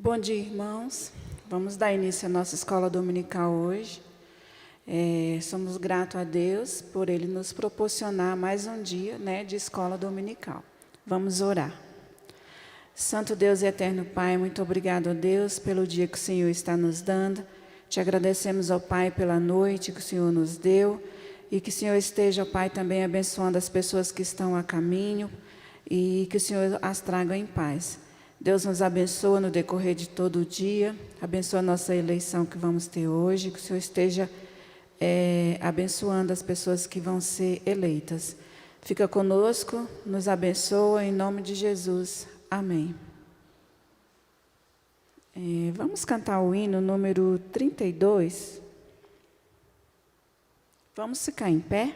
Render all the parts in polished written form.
Bom dia, irmãos. Vamos dar início à nossa escola dominical hoje. Somos gratos a Deus por Ele nos proporcionar mais um dia, de escola dominical. Vamos orar. Santo Deus e eterno Pai, muito obrigado a Deus pelo dia que o Senhor está nos dando. Te agradecemos, ó Pai, pela noite que o Senhor nos deu e que o Senhor esteja, ó Pai, também abençoando as pessoas que estão a caminho e que o Senhor as traga em paz. Deus nos abençoa no decorrer de todo o dia, abençoa a nossa eleição que vamos ter hoje, que o Senhor esteja abençoando as pessoas que vão ser eleitas. Fica conosco, nos abençoa, em nome de Jesus. Amém. Vamos cantar o hino número 32. Vamos ficar em pé.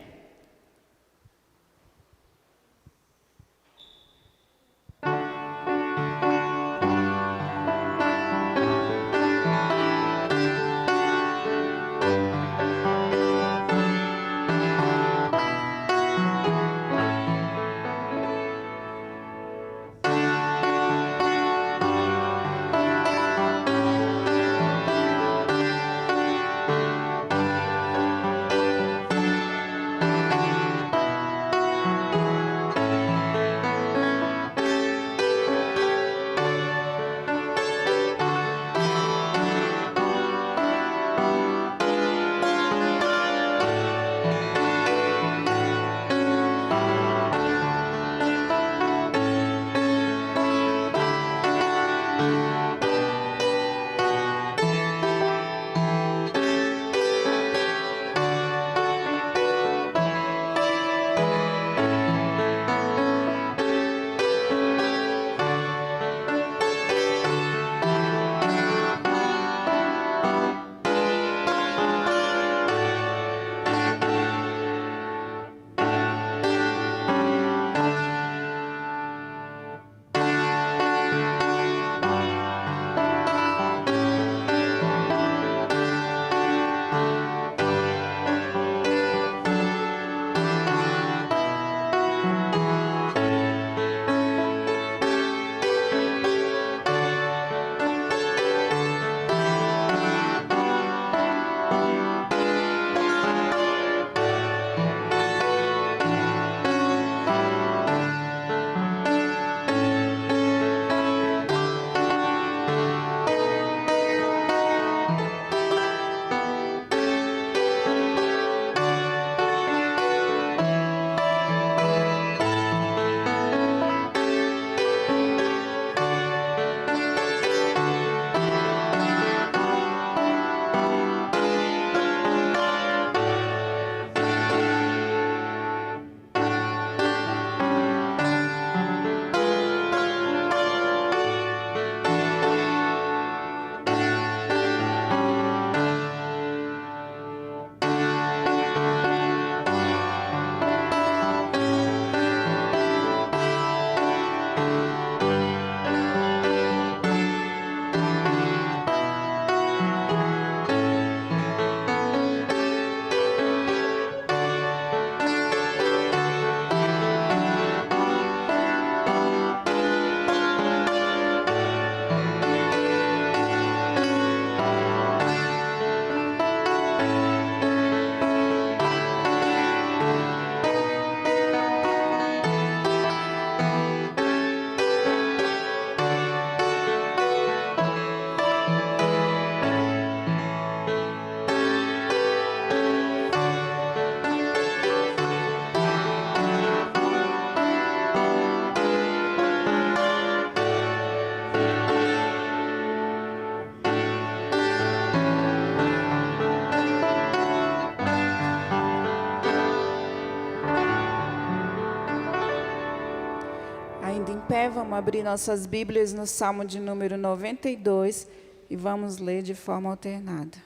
Ainda em pé, vamos abrir nossas Bíblias no Salmo de número 92 e vamos ler de forma alternada.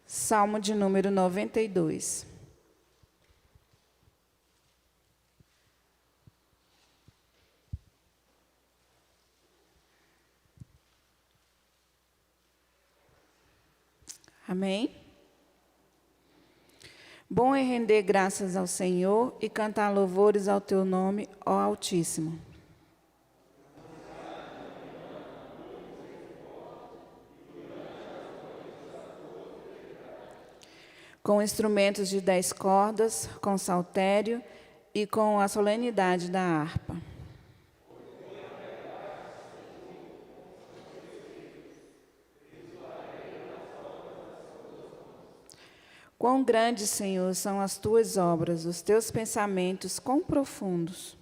Salmo de número 92. Amém? Bom é render graças ao Senhor e cantar louvores ao teu nome, ó Altíssimo. com instrumentos de 10 cordas, com saltério e com a solenidade da harpa. Quão grandes, Senhor, são as tuas obras, os teus pensamentos quão profundos.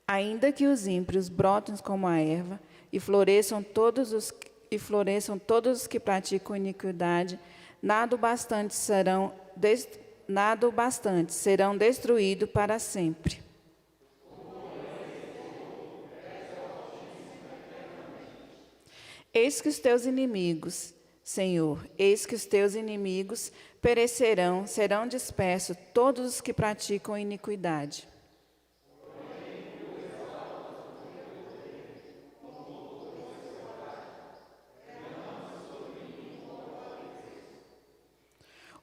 Ainda que os ímpios brotem como a erva e floresçam todos os que praticam iniquidade, nada o bastante serão destruídos para sempre. Eis que os teus inimigos, Senhor, eis que os teus inimigos perecerão, serão dispersos todos os que praticam iniquidade.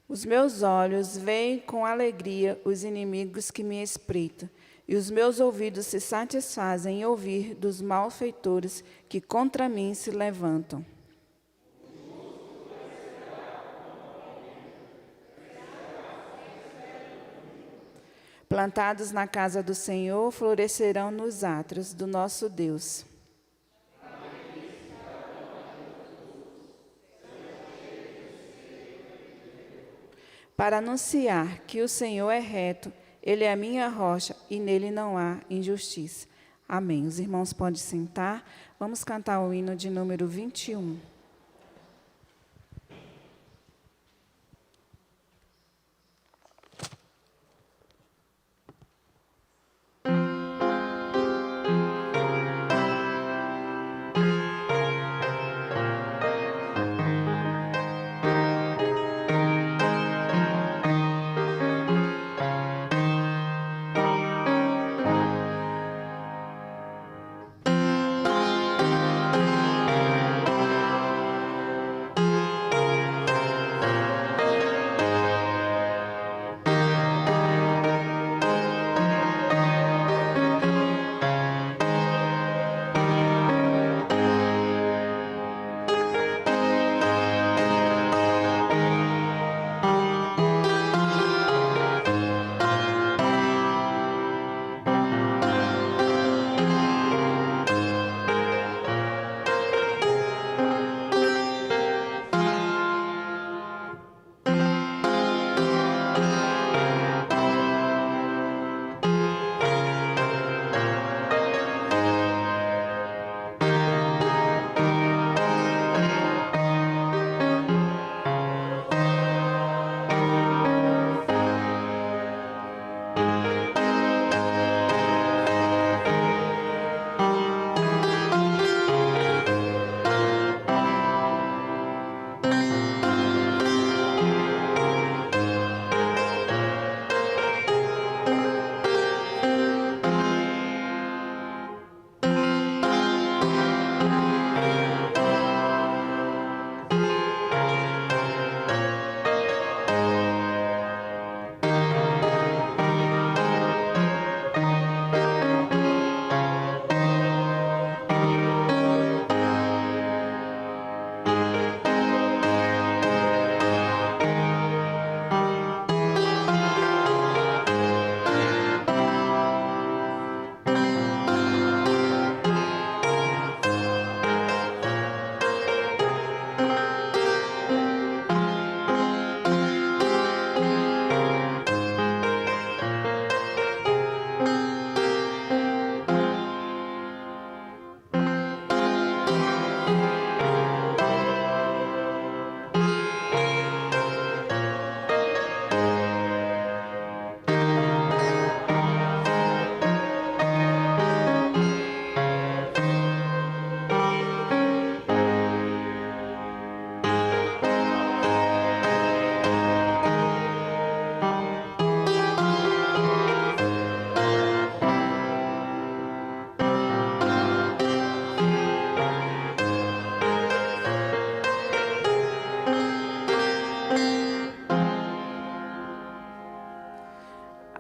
Os meus olhos veem com alegria os inimigos que me espreitam, e os meus ouvidos se satisfazem em ouvir dos malfeitores que contra mim se levantam. Plantados na casa do Senhor, florescerão nos átrios do nosso Deus. Para anunciar que o Senhor é reto, Ele é a minha rocha e nele não há injustiça. Amém. Os irmãos podem sentar. Vamos cantar o hino de número 21.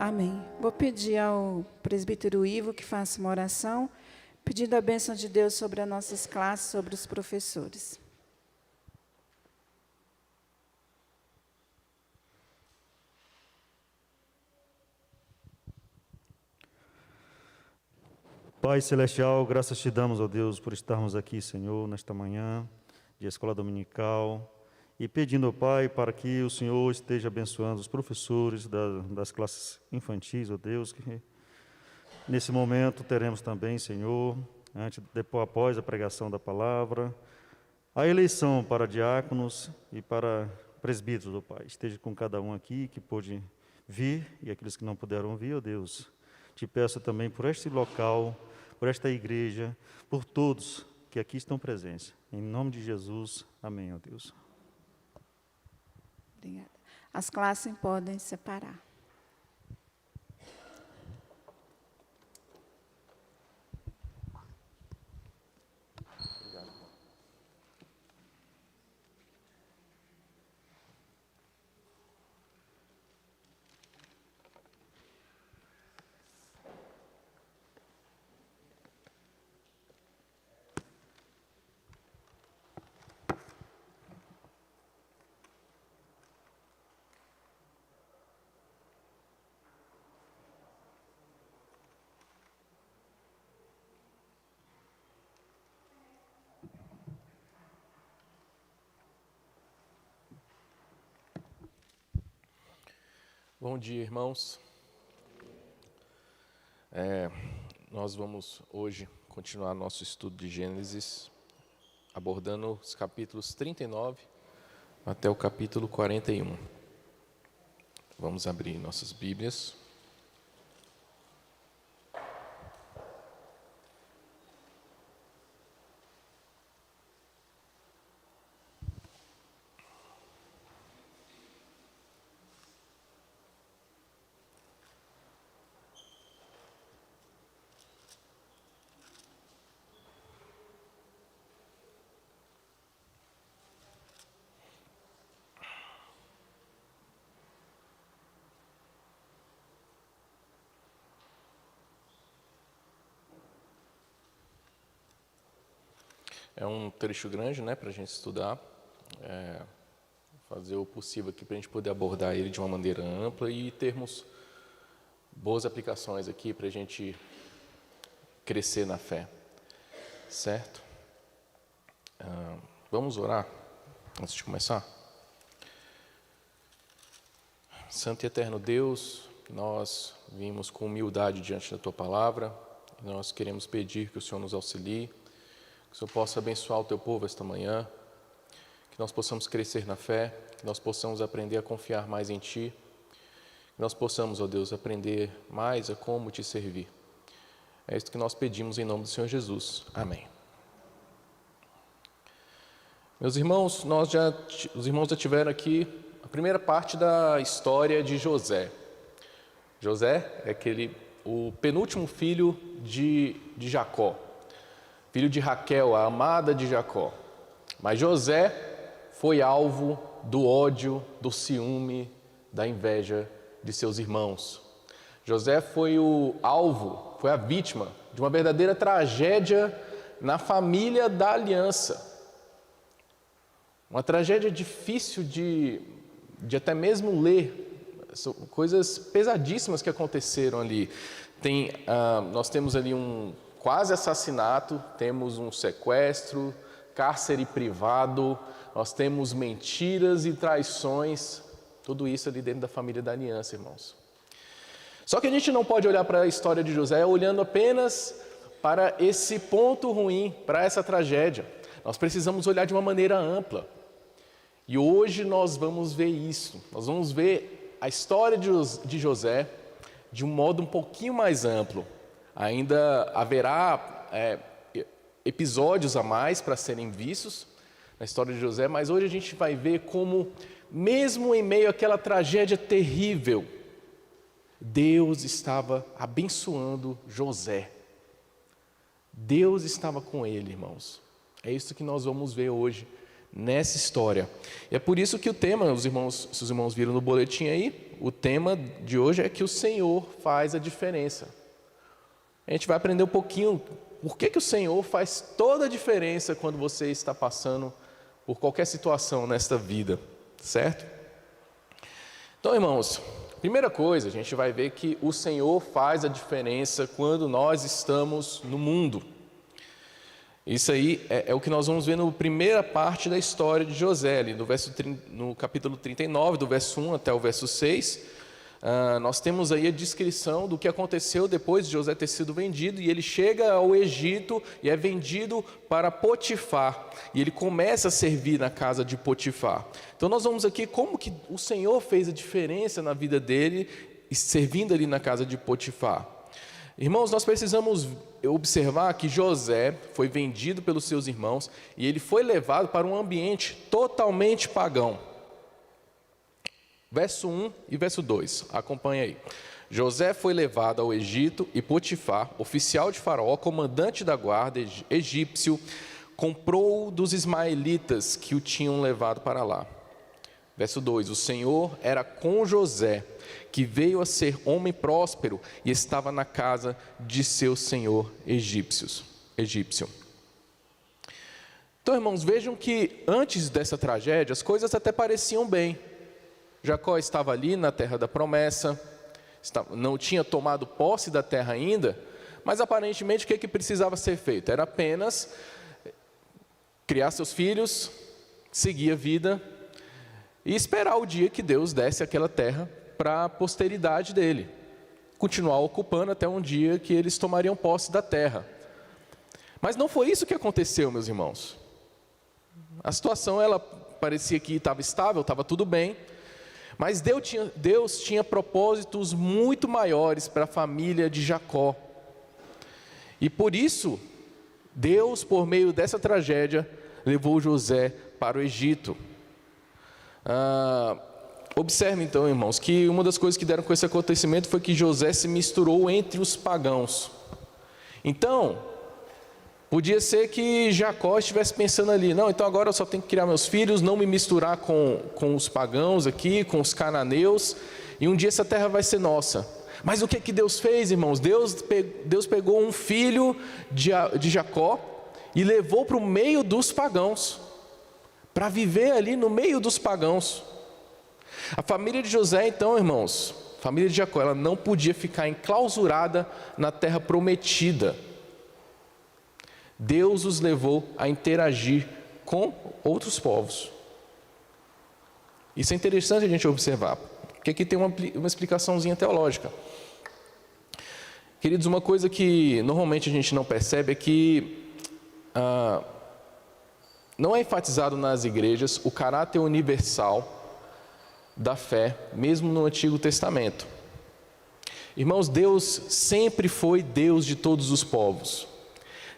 Amém. Vou pedir ao presbítero Ivo que faça uma oração Pedindo a bênção de Deus sobre as nossas classes, sobre os professores. Pai Celestial, graças te damos, ó Deus, por estarmos aqui, Senhor, nesta manhã de escola dominical, e pedindo, ó Pai, para que o Senhor esteja abençoando os professores das classes infantis, ó Deus, que nesse momento teremos também, Senhor, depois, após a pregação da palavra, a eleição para diáconos e para presbíteros, ó Pai. Esteja com cada um aqui que pôde vir e aqueles que não puderam vir, ó Deus. Te peço também por este local, por esta igreja, por todos que aqui estão presentes. Em nome de Jesus, amém, ó Deus. Obrigada. As classes podem separar. Bom dia, irmãos. Nós vamos hoje continuar nosso estudo de Gênesis, abordando os capítulos 39 até o capítulo 41. Vamos abrir nossas Bíblias. É um trecho grande, né, para a gente estudar, fazer o possível aqui para a gente poder abordar ele de uma maneira ampla e termos boas aplicações aqui para a gente crescer na fé, certo? Vamos orar antes de começar? Santo e eterno Deus, nós vimos com humildade diante da Tua Palavra, e nós queremos pedir que o Senhor nos auxilie, que o Senhor possa abençoar o Teu povo esta manhã, que nós possamos crescer na fé, que nós possamos aprender a confiar mais em Ti, que nós possamos, ó Deus, aprender mais a como Te servir. É isso que nós pedimos em nome do Senhor Jesus. Amém. Meus irmãos, os irmãos já tiveram aqui a primeira parte da história de José. José é o penúltimo filho de Jacó. Filho de Raquel, a amada de Jacó. Mas José foi alvo do ódio, do ciúme, da inveja de seus irmãos. José foi o alvo, foi a vítima de uma verdadeira tragédia na família da aliança. Uma tragédia difícil de até mesmo ler. São coisas pesadíssimas que aconteceram ali. Nós temos ali um quase assassinato, temos um sequestro, cárcere privado, nós temos mentiras e traições, tudo isso ali dentro da família da aliança, irmãos. Só que a gente não pode olhar para a história de José olhando apenas para esse ponto ruim, para essa tragédia. Nós precisamos olhar de uma maneira ampla. E hoje nós vamos ver isso, nós vamos ver a história de José de um modo um pouquinho mais amplo. Ainda haverá episódios a mais para serem vistos na história de José, mas hoje a gente vai ver como, mesmo em meio àquela tragédia terrível, Deus estava abençoando José. Deus estava com ele, irmãos. É isso que nós vamos ver hoje nessa história. E é por isso que o tema, se os irmãos viram no boletim aí, o tema de hoje é que o Senhor faz a diferença. A gente vai aprender um pouquinho por que o Senhor faz toda a diferença quando você está passando por qualquer situação nesta vida, certo? Então, irmãos, primeira coisa, a gente vai ver que o Senhor faz a diferença quando nós estamos no mundo. Isso aí é o que nós vamos ver na primeira parte da história de José, ali no capítulo 39, do verso 1 até o verso 6. Nós temos aí a descrição do que aconteceu depois de José ter sido vendido, e ele chega ao Egito e é vendido para Potifar, e ele começa a servir na casa de Potifar. Então nós vamos aqui como que o Senhor fez a diferença na vida dele, servindo ali na casa de Potifar. Irmãos, nós precisamos observar que José foi vendido pelos seus irmãos, e ele foi levado para um ambiente totalmente pagão. Verso 1 e verso 2, acompanha aí. José foi levado ao Egito e Potifar, oficial de Faraó, comandante da guarda egípcio, comprou dos ismaelitas que o tinham levado para lá. Verso 2, o Senhor era com José, que veio a ser homem próspero e estava na casa de seu senhor egípcio. Então, irmãos, vejam que antes dessa tragédia, as coisas até pareciam bem. Jacó estava ali na terra da promessa, não tinha tomado posse da terra ainda, mas aparentemente o que precisava ser feito? Era apenas criar seus filhos, seguir a vida e esperar o dia que Deus desse aquela terra para a posteridade dele, continuar ocupando até um dia que eles tomariam posse da terra. Mas não foi isso que aconteceu, meus irmãos. A situação, ela parecia que estava estável, estava tudo bem, mas Deus tinha propósitos muito maiores para a família de Jacó. E por isso, Deus, por meio dessa tragédia, levou José para o Egito. Observe então, irmãos, que uma das coisas que deram com esse acontecimento foi que José se misturou entre os pagãos. Então, podia ser que Jacó estivesse pensando ali, não, então agora eu só tenho que criar meus filhos, não me misturar com os pagãos aqui, com os cananeus, e um dia essa terra vai ser nossa. Mas o que Deus fez, irmãos? Deus pegou um filho de Jacó e levou para o meio dos pagãos, para viver ali no meio dos pagãos. A família de José, então, irmãos, a família de Jacó, ela não podia ficar enclausurada na terra prometida. Deus os levou a interagir com outros povos. Isso é interessante a gente observar, porque aqui tem uma explicaçãozinha teológica. Queridos, uma coisa que normalmente a gente não percebe é que não é enfatizado nas igrejas o caráter universal da fé, mesmo no Antigo Testamento. Irmãos, Deus sempre foi Deus de todos os povos.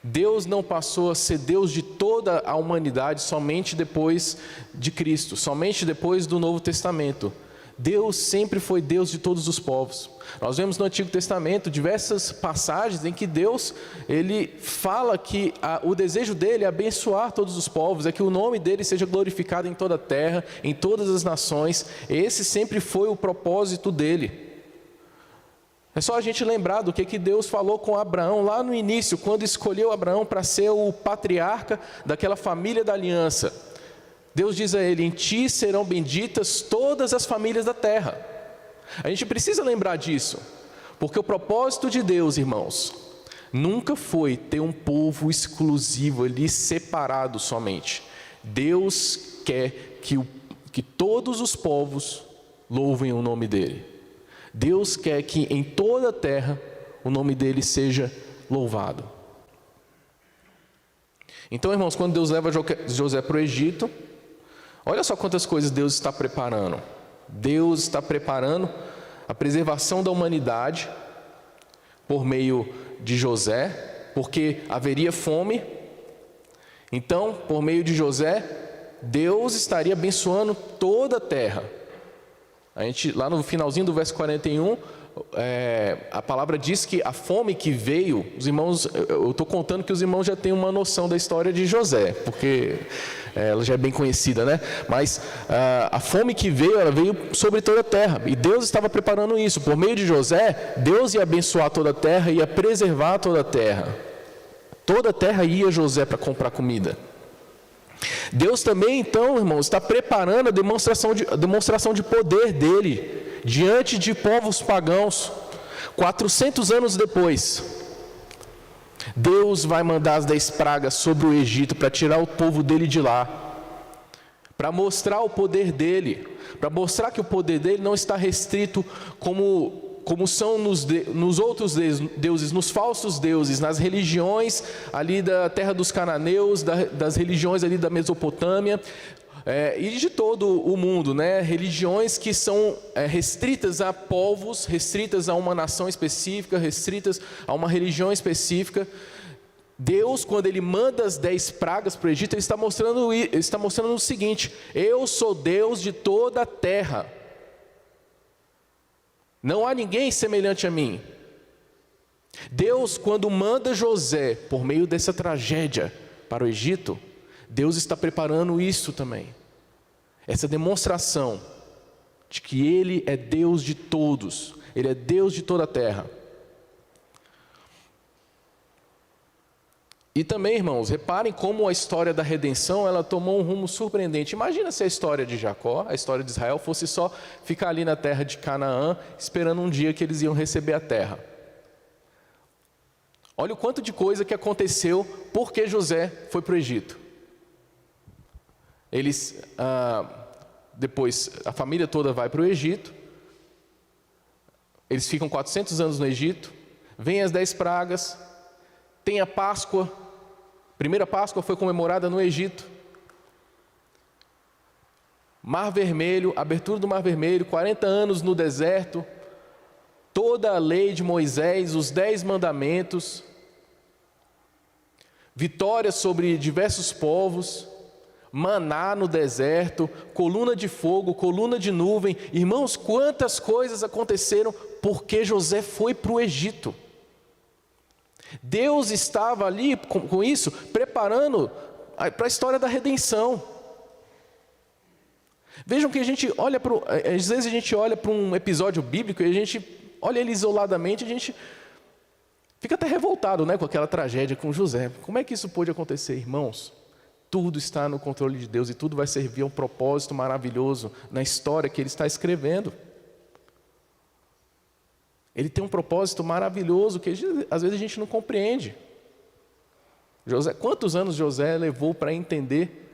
Deus não passou a ser Deus de toda a humanidade somente depois de Cristo, somente depois do Novo Testamento. Deus sempre foi Deus de todos os povos. Nós vemos no Antigo Testamento diversas passagens em que Deus, ele fala que o desejo dele é abençoar todos os povos, é que o nome dele seja glorificado em toda a terra, em todas as nações. Esse sempre foi o propósito dele. É só a gente lembrar do que Deus falou com Abraão lá no início, quando escolheu Abraão para ser o patriarca daquela família da aliança. Deus diz a ele, em ti serão benditas todas as famílias da terra. A gente precisa lembrar disso, porque o propósito de Deus, irmãos, nunca foi ter um povo exclusivo ali, separado somente. Deus quer que todos os povos louvem o nome dele. Deus quer que em toda a terra o nome dele seja louvado. Então, irmãos, quando Deus leva José para o Egito, olha só quantas coisas Deus está preparando. Deus está preparando a preservação da humanidade por meio de José, porque haveria fome. Então, por meio de José, Deus estaria abençoando toda a terra. Lá no finalzinho do verso 41, a palavra diz que a fome que veio, os irmãos, eu estou contando que os irmãos já têm uma noção da história de José, porque ela já é bem conhecida, né? Mas a fome que veio, ela veio sobre toda a terra, e Deus estava preparando isso. Por meio de José, Deus ia abençoar toda a terra, ia preservar toda a terra. Toda a terra ia José para comprar comida. Deus também, então, irmãos, está preparando a demonstração de poder dele diante de povos pagãos. 400 anos depois, Deus vai mandar as 10 pragas sobre o Egito para tirar o povo dele de lá, para mostrar o poder dele, para mostrar que o poder dele não está restrito como são nos outros deuses, nos falsos deuses, nas religiões ali da terra dos cananeus, das religiões ali da Mesopotâmia, e de todo o mundo, né? Religiões que são restritas a povos, restritas a uma nação específica, restritas a uma religião específica. Deus, quando Ele manda as 10 pragas para o Egito, Ele está mostrando o seguinte: eu sou Deus de toda a terra. Não há ninguém semelhante a mim. Deus, quando manda José por meio dessa tragédia para o Egito, Deus está preparando isso também. Essa demonstração de que Ele é Deus de todos, Ele é Deus de toda a terra. E também, irmãos, reparem como a história da redenção, ela tomou um rumo surpreendente. Imagina se a história de Jacó, a história de Israel, fosse só ficar ali na terra de Canaã, esperando um dia que eles iam receber a terra. Olha o quanto de coisa que aconteceu porque José foi para o Egito. Depois, a família toda vai para o Egito. Eles ficam 400 anos no Egito. Vêm as 10 pragas. Tem a Páscoa. A primeira Páscoa foi comemorada no Egito. Mar Vermelho, abertura do Mar Vermelho, 40 anos no deserto. Toda a lei de Moisés, os 10 mandamentos. Vitórias sobre diversos povos. Maná no deserto, coluna de fogo, coluna de nuvem. Irmãos, quantas coisas aconteceram porque José foi para o Egito. Deus estava ali com isso, preparando para a história da redenção. Vejam que a gente olha às vezes a gente olha para um episódio bíblico e a gente olha ele isoladamente, a gente fica até revoltado, né, com aquela tragédia com José. Como é que isso pôde acontecer, irmãos? Tudo está no controle de Deus e tudo vai servir a um propósito maravilhoso na história que Ele está escrevendo. Ele tem um propósito maravilhoso que às vezes a gente não compreende. Quantos anos José levou para entender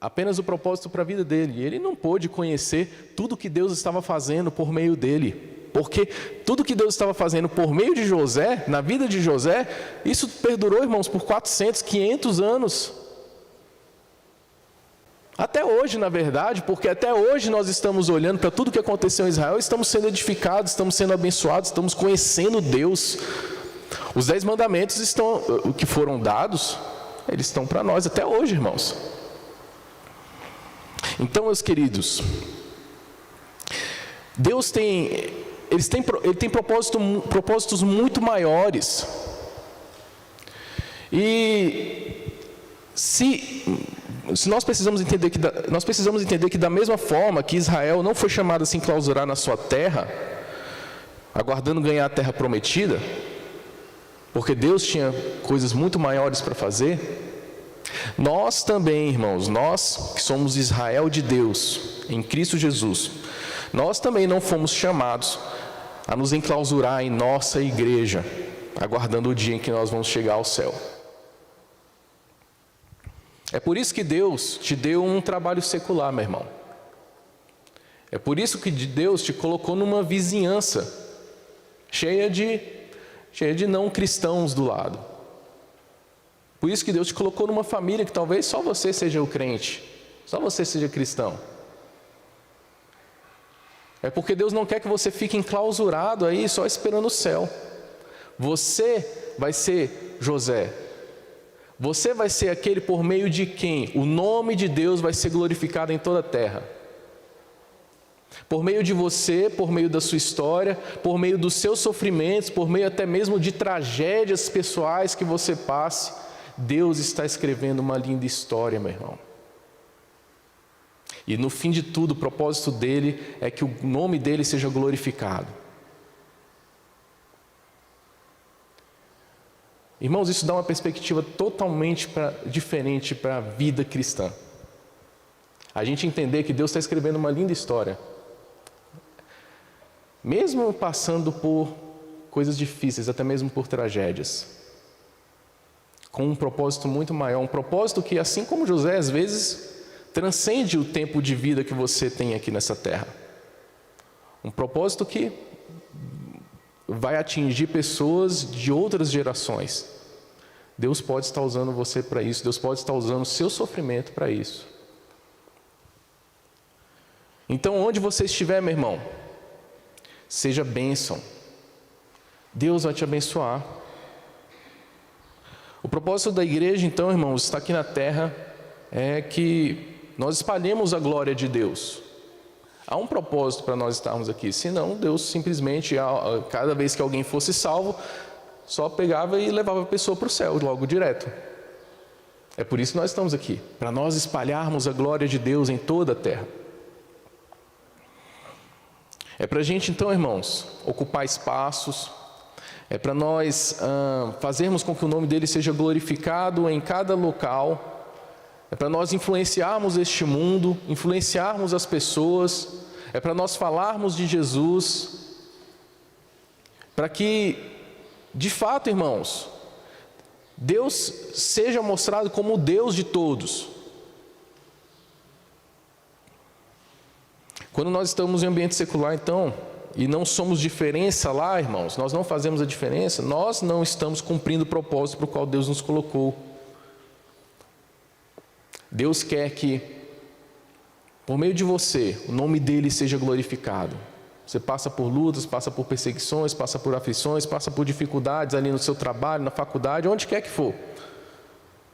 apenas o propósito para a vida dele? Ele não pôde conhecer tudo que Deus estava fazendo por meio dele. Porque tudo que Deus estava fazendo por meio de José, na vida de José, isso perdurou, irmãos, por 400, 500 anos. Até hoje, na verdade, porque até hoje nós estamos olhando para tudo que aconteceu em Israel, estamos sendo edificados, estamos sendo abençoados, estamos conhecendo Deus. Os 10 mandamentos que foram dados, eles estão para nós até hoje, irmãos. Então, meus queridos, Deus tem propósitos muito maiores. E nós precisamos entender que da mesma forma que Israel não foi chamado a se enclausurar na sua terra, aguardando ganhar a terra prometida, porque Deus tinha coisas muito maiores para fazer, nós também, irmãos, nós que somos Israel de Deus, em Cristo Jesus, nós também não fomos chamados a nos enclausurar em nossa igreja, aguardando o dia em que nós vamos chegar ao céu. É por isso que Deus te deu um trabalho secular, meu irmão. É por isso que Deus te colocou numa vizinhança cheia de não cristãos do lado. Por isso que Deus te colocou numa família que talvez só você seja o crente, só você seja cristão. É porque Deus não quer que você fique enclausurado aí só esperando o céu. Você vai ser José. Você vai ser aquele por meio de quem o nome de Deus vai ser glorificado em toda a terra. Por meio de você, por meio da sua história, por meio dos seus sofrimentos, por meio até mesmo de tragédias pessoais que você passe, Deus está escrevendo uma linda história, meu irmão. E no fim de tudo, o propósito dele é que o nome dele seja glorificado. Irmãos, isso dá uma perspectiva totalmente diferente para a vida cristã. A gente entender que Deus está escrevendo uma linda história. Mesmo passando por coisas difíceis, até mesmo por tragédias. Com um propósito muito maior. Um propósito que, assim como José, às vezes, transcende o tempo de vida que você tem aqui nessa terra. Um propósito que vai atingir pessoas de outras gerações. Deus pode estar usando você para isso. Deus pode estar usando o seu sofrimento para isso. Então, onde você estiver, meu irmão, seja bênção. Deus vai te abençoar. O propósito da igreja, então, irmãos, está aqui na terra, é que nós espalhemos a glória de Deus. Há um propósito para nós estarmos aqui, senão Deus simplesmente, cada vez que alguém fosse salvo, só pegava e levava a pessoa para o céu, logo direto. É por isso que nós estamos aqui, para nós espalharmos a glória de Deus em toda a terra. É para a gente então, irmãos, ocupar espaços, é para nós fazermos com que o nome dele seja glorificado em cada local, é para nós influenciarmos este mundo, influenciarmos as pessoas, é para nós falarmos de Jesus, para que, de fato, irmãos, Deus seja mostrado como o Deus de todos. Quando nós estamos em ambiente secular, então, e não somos diferença lá, irmãos, nós não fazemos a diferença, nós não estamos cumprindo o propósito para o qual Deus nos colocou. Deus quer que, por meio de você, o nome dele seja glorificado. Você passa por lutas, passa por perseguições, passa por aflições, passa por dificuldades ali no seu trabalho, na faculdade, onde quer que for.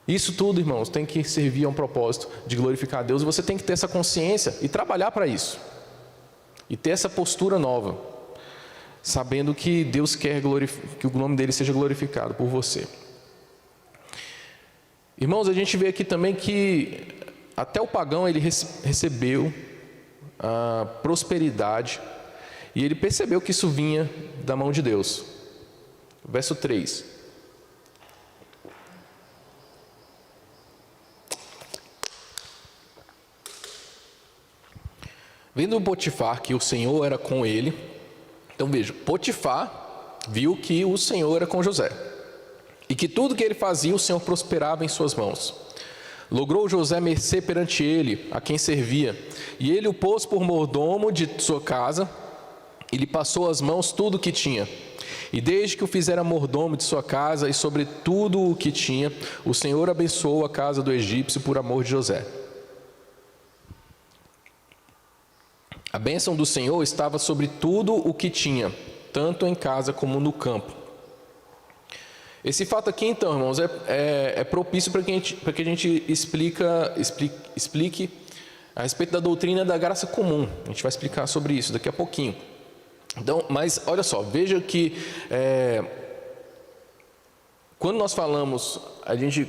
Isso tudo, irmãos, tem que servir a um propósito de glorificar a Deus. E você tem que ter essa consciência e trabalhar para isso. E ter essa postura nova, sabendo que Deus quer que o nome dele seja glorificado por você. Irmãos, a gente vê aqui também que até o pagão ele recebeu a prosperidade e ele percebeu que isso vinha da mão de Deus. Verso 3. Vendo Potifar que o Senhor era com ele, então veja, Potifar viu que o Senhor era com José, e que tudo que ele fazia, o Senhor prosperava em suas mãos. Logrou José mercê perante ele, a quem servia, e ele o pôs por mordomo de sua casa, e lhe passou às mãos tudo o que tinha. E desde que o fizera mordomo de sua casa, e sobre tudo o que tinha, o Senhor abençoou a casa do egípcio por amor de José. A bênção do Senhor estava sobre tudo o que tinha, tanto em casa como no campo. Esse fato aqui, então, irmãos, é propício para que a gente explique a respeito da doutrina da graça comum. A gente vai explicar sobre isso daqui a pouquinho. Então, mas olha só, veja que quando nós falamos,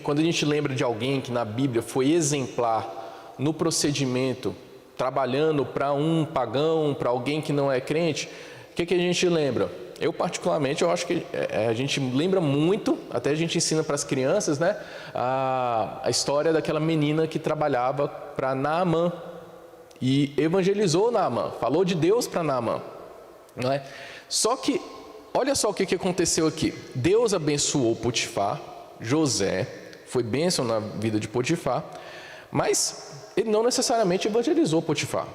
quando a gente lembra de alguém que na Bíblia foi exemplar no procedimento, trabalhando para um pagão, para alguém que não é crente, o que a gente lembra? Eu particularmente, eu acho que a gente lembra muito, até a gente ensina para as crianças, né, a história daquela menina que trabalhava para Naamã e evangelizou Naamã, falou de Deus para Naamã, não é? Só que, olha só o que aconteceu aqui. Deus abençoou Potifar, José foi bênção na vida de Potifar, mas ele não necessariamente evangelizou Potifar.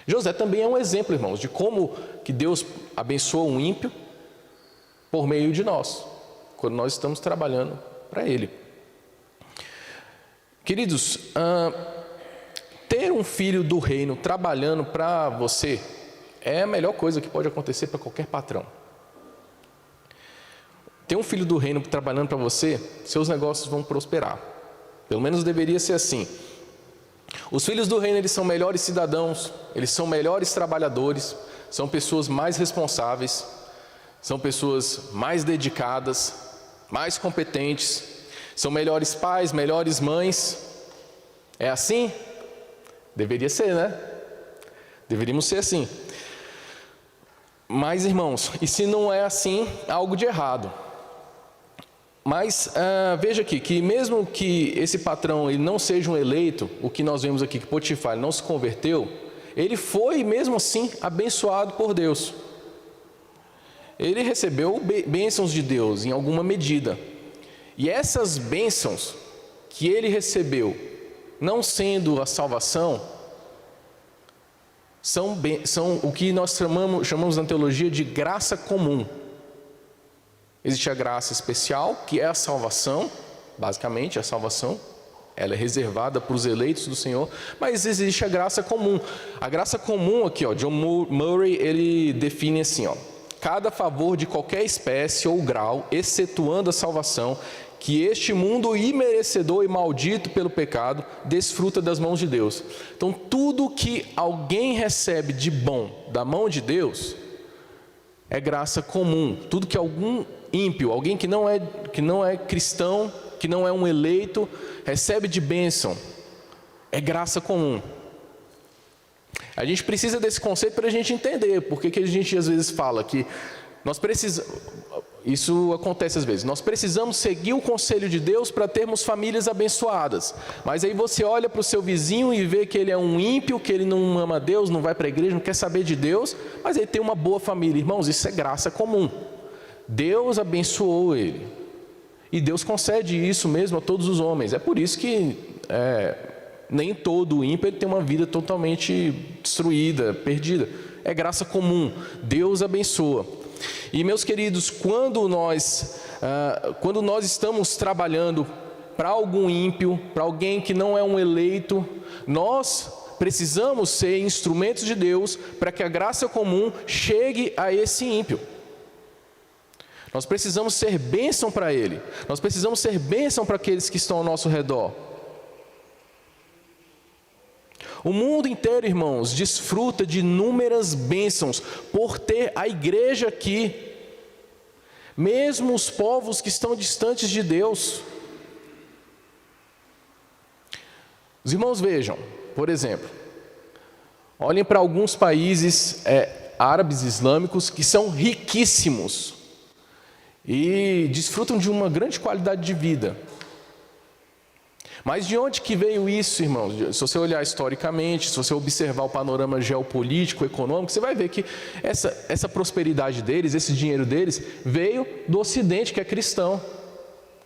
José também é um exemplo, irmãos, de como que Deus abençoa um ímpio por meio de nós, quando nós estamos trabalhando para ele. Queridos, ter um filho do reino trabalhando para você é a melhor coisa que pode acontecer para qualquer patrão. Ter um filho do reino trabalhando para você, seus negócios vão prosperar. Pelo menos deveria ser assim. Os filhos do reino, eles são melhores cidadãos, eles são melhores trabalhadores, são pessoas mais responsáveis, são pessoas mais dedicadas, mais competentes, são melhores pais, melhores mães. É assim? Deveria ser, né? Deveríamos ser assim. Mas, irmãos, e se não é assim, há algo de errado. Mas veja aqui, que mesmo que esse patrão ele não seja um eleito, o que nós vemos aqui, que Potifar não se converteu, ele foi mesmo assim abençoado por Deus. Ele recebeu bênçãos de Deus em alguma medida. E essas bênçãos que ele recebeu, não sendo a salvação, são o que nós chamamos na teologia de graça comum. Existe a graça especial, que é a salvação, basicamente a salvação, ela é reservada para os eleitos do Senhor, mas existe a graça comum. A graça comum aqui, John Murray, ele define assim, cada favor de qualquer espécie ou grau, excetuando a salvação, que este mundo imerecedor e maldito pelo pecado desfruta das mãos de Deus. Então, tudo que alguém recebe de bom da mão de Deus é graça comum. Tudo que algum ímpio, alguém que não é cristão, que não é um eleito, recebe de bênção, é graça comum. A gente precisa desse conceito para a gente entender porque que a gente às vezes fala que nós precisamos, isso acontece às vezes, nós precisamos seguir o conselho de Deus para termos famílias abençoadas, mas aí você olha para o seu vizinho e vê que ele é um ímpio, que ele não ama Deus, não vai para a igreja, não quer saber de Deus, mas ele tem uma boa família. Irmãos, isso é graça comum. Deus abençoou ele. E Deus concede isso mesmo a todos os homens. É por isso que nem todo ímpio tem uma vida totalmente destruída, perdida. É graça comum. Deus abençoa. E meus queridos, quando nós estamos trabalhando para algum ímpio, para alguém que não é um eleito, nós precisamos ser instrumentos de Deus para que a graça comum chegue a esse ímpio. Nós precisamos ser bênção para ele. Nós precisamos ser bênção para aqueles que estão ao nosso redor. O mundo inteiro, irmãos, desfruta de inúmeras bênçãos por ter a igreja aqui. Mesmo os povos que estão distantes de Deus. Os irmãos vejam, por exemplo, olhem para alguns países árabes islâmicos que são riquíssimos e desfrutam de uma grande qualidade de vida. Mas de onde que veio isso, irmãos? Se você olhar historicamente, se você observar o panorama geopolítico, econômico, você vai ver que essa prosperidade deles, esse dinheiro deles, veio do Ocidente, que é cristão,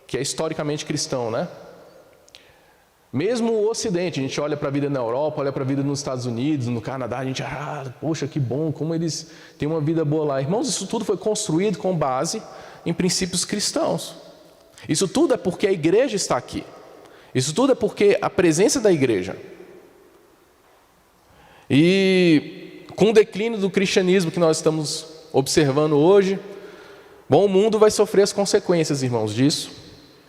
que é historicamente cristão, né? Mesmo o Ocidente, a gente olha para a vida na Europa, olha para a vida nos Estados Unidos, no Canadá, a gente, poxa, que bom, como eles têm uma vida boa lá. Irmãos, isso tudo foi construído com base em princípios cristãos. Isso tudo é porque a igreja está aqui. Isso tudo é porque a presença da igreja. E com o declínio do cristianismo que nós estamos observando hoje, o mundo vai sofrer as consequências, irmãos, disso.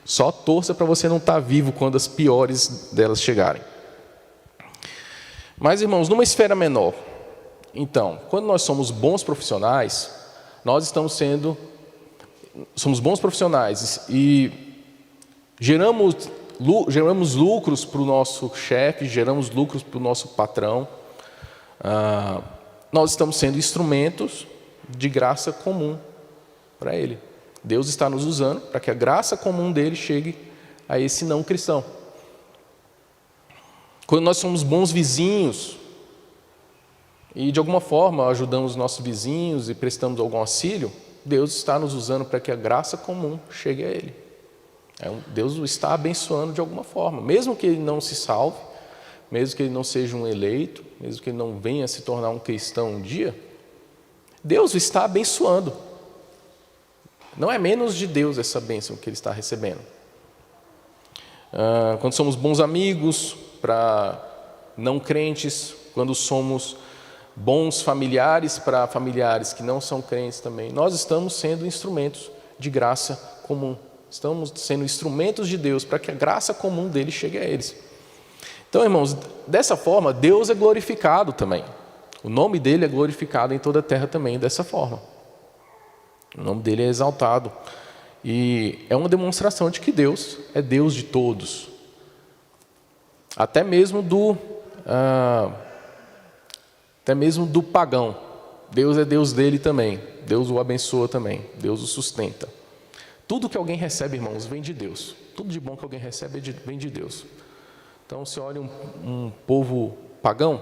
Só torça para você não estar vivo quando as piores delas chegarem. Mas, irmãos, numa esfera menor, então, quando nós somos bons profissionais, nós somos bons profissionais e geramos lucros para o nosso chefe, geramos lucros para o nosso patrão. Nós estamos sendo instrumentos de graça comum para ele. Deus está nos usando para que a graça comum dele chegue a esse não cristão. Quando nós somos bons vizinhos e de alguma forma ajudamos os nossos vizinhos e prestamos algum auxílio, Deus está nos usando para que a graça comum chegue a ele. Deus o está abençoando de alguma forma, mesmo que ele não se salve, mesmo que ele não seja um eleito, mesmo que ele não venha se tornar um cristão um dia, Deus o está abençoando. Não é menos de Deus essa bênção que ele está recebendo. Quando somos bons amigos para não crentes, quando somos bons familiares para familiares que não são crentes também, nós estamos sendo instrumentos de graça comum. Estamos sendo instrumentos de Deus para que a graça comum dele chegue a eles. Então, irmãos, dessa forma, Deus é glorificado também. O nome dele é glorificado em toda a terra também dessa forma. O nome dele é exaltado. E é uma demonstração de que Deus é Deus de todos. Até mesmo do pagão. Deus é Deus dele também. Deus o abençoa também. Deus o sustenta. Tudo que alguém recebe, irmãos, vem de Deus. Tudo de bom que alguém recebe vem de Deus. Então, se olha um povo pagão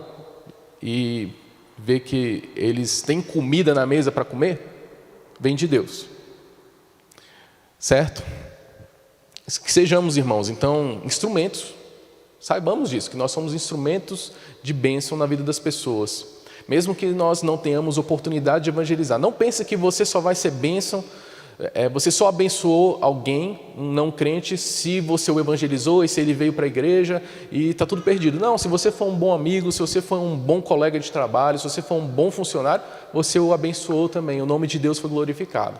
e vê que eles têm comida na mesa para comer, vem de Deus. Certo? Que sejamos, irmãos, então, instrumentos. Saibamos disso, que nós somos instrumentos de bênção na vida das pessoas. Mesmo que nós não tenhamos oportunidade de evangelizar. Não pense que você só vai ser bênção, você só abençoou alguém, um não crente, se você o evangelizou e se ele veio para a igreja e está tudo perdido. Não, se você for um bom amigo, se você for um bom colega de trabalho, se você for um bom funcionário, você o abençoou também, o nome de Deus foi glorificado.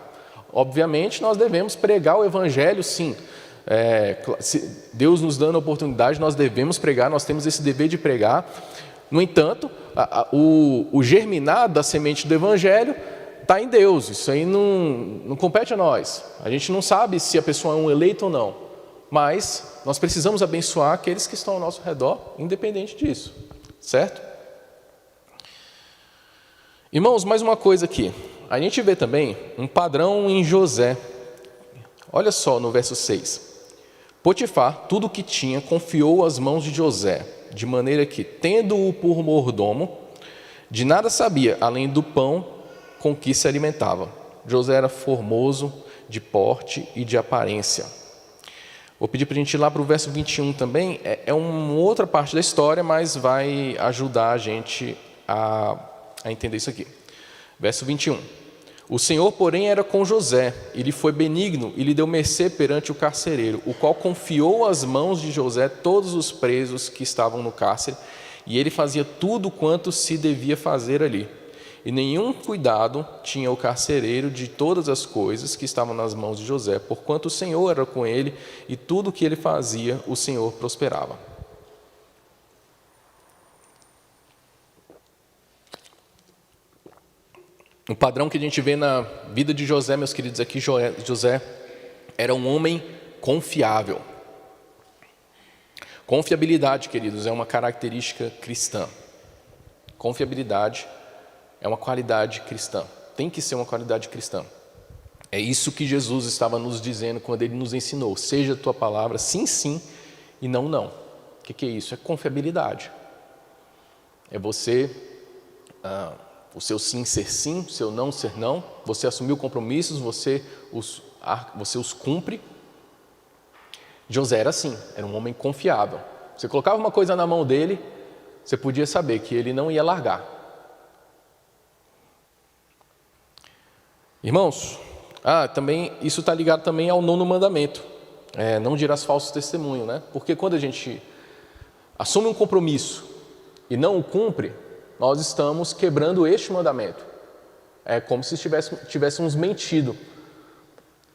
Obviamente, nós devemos pregar o evangelho, sim. Se Deus nos dando a oportunidade, nós devemos pregar, nós temos esse dever de pregar. No entanto, o germinar da semente do evangelho está em Deus, isso aí não compete a nós. A gente não sabe se a pessoa é um eleito ou não, mas nós precisamos abençoar aqueles que estão ao nosso redor, independente disso, certo? Irmãos, mais uma coisa aqui. A gente vê também um padrão em José. Olha só no verso 6. Potifar, tudo o que tinha, confiou às mãos de José, de maneira que, tendo-o por mordomo, de nada sabia, além do pão com que se alimentava. José era formoso de porte e de aparência. Vou pedir para a gente ir lá para o verso 21 também. É uma outra parte da história, mas vai ajudar a gente a entender isso aqui. Verso 21. O Senhor, porém, era com José, e lhe foi benigno, e lhe deu mercê perante o carcereiro, o qual confiou às mãos de José todos os presos que estavam no cárcere, e ele fazia tudo quanto se devia fazer ali. E nenhum cuidado tinha o carcereiro de todas as coisas que estavam nas mãos de José, porquanto o Senhor era com ele, e tudo o que ele fazia, o Senhor prosperava. O padrão que a gente vê na vida de José, meus queridos, aqui, José era um homem confiável. Confiabilidade, queridos, é uma característica cristã. Confiabilidade é uma qualidade cristã. Tem que ser uma qualidade cristã. É isso que Jesus estava nos dizendo quando Ele nos ensinou. Seja a tua palavra sim, sim e não, não. O que é isso? É confiabilidade. É você... o seu sim ser sim, o seu não ser não, você assumiu compromissos, você os cumpre. José era assim, era um homem confiável. Você colocava uma coisa na mão dele, você podia saber que ele não ia largar. Irmãos, também, isso está ligado também ao 9º mandamento. Não dirás falso testemunho, né? Porque quando a gente assume um compromisso e não o cumpre, nós estamos quebrando este mandamento. É como se tivéssemos mentido.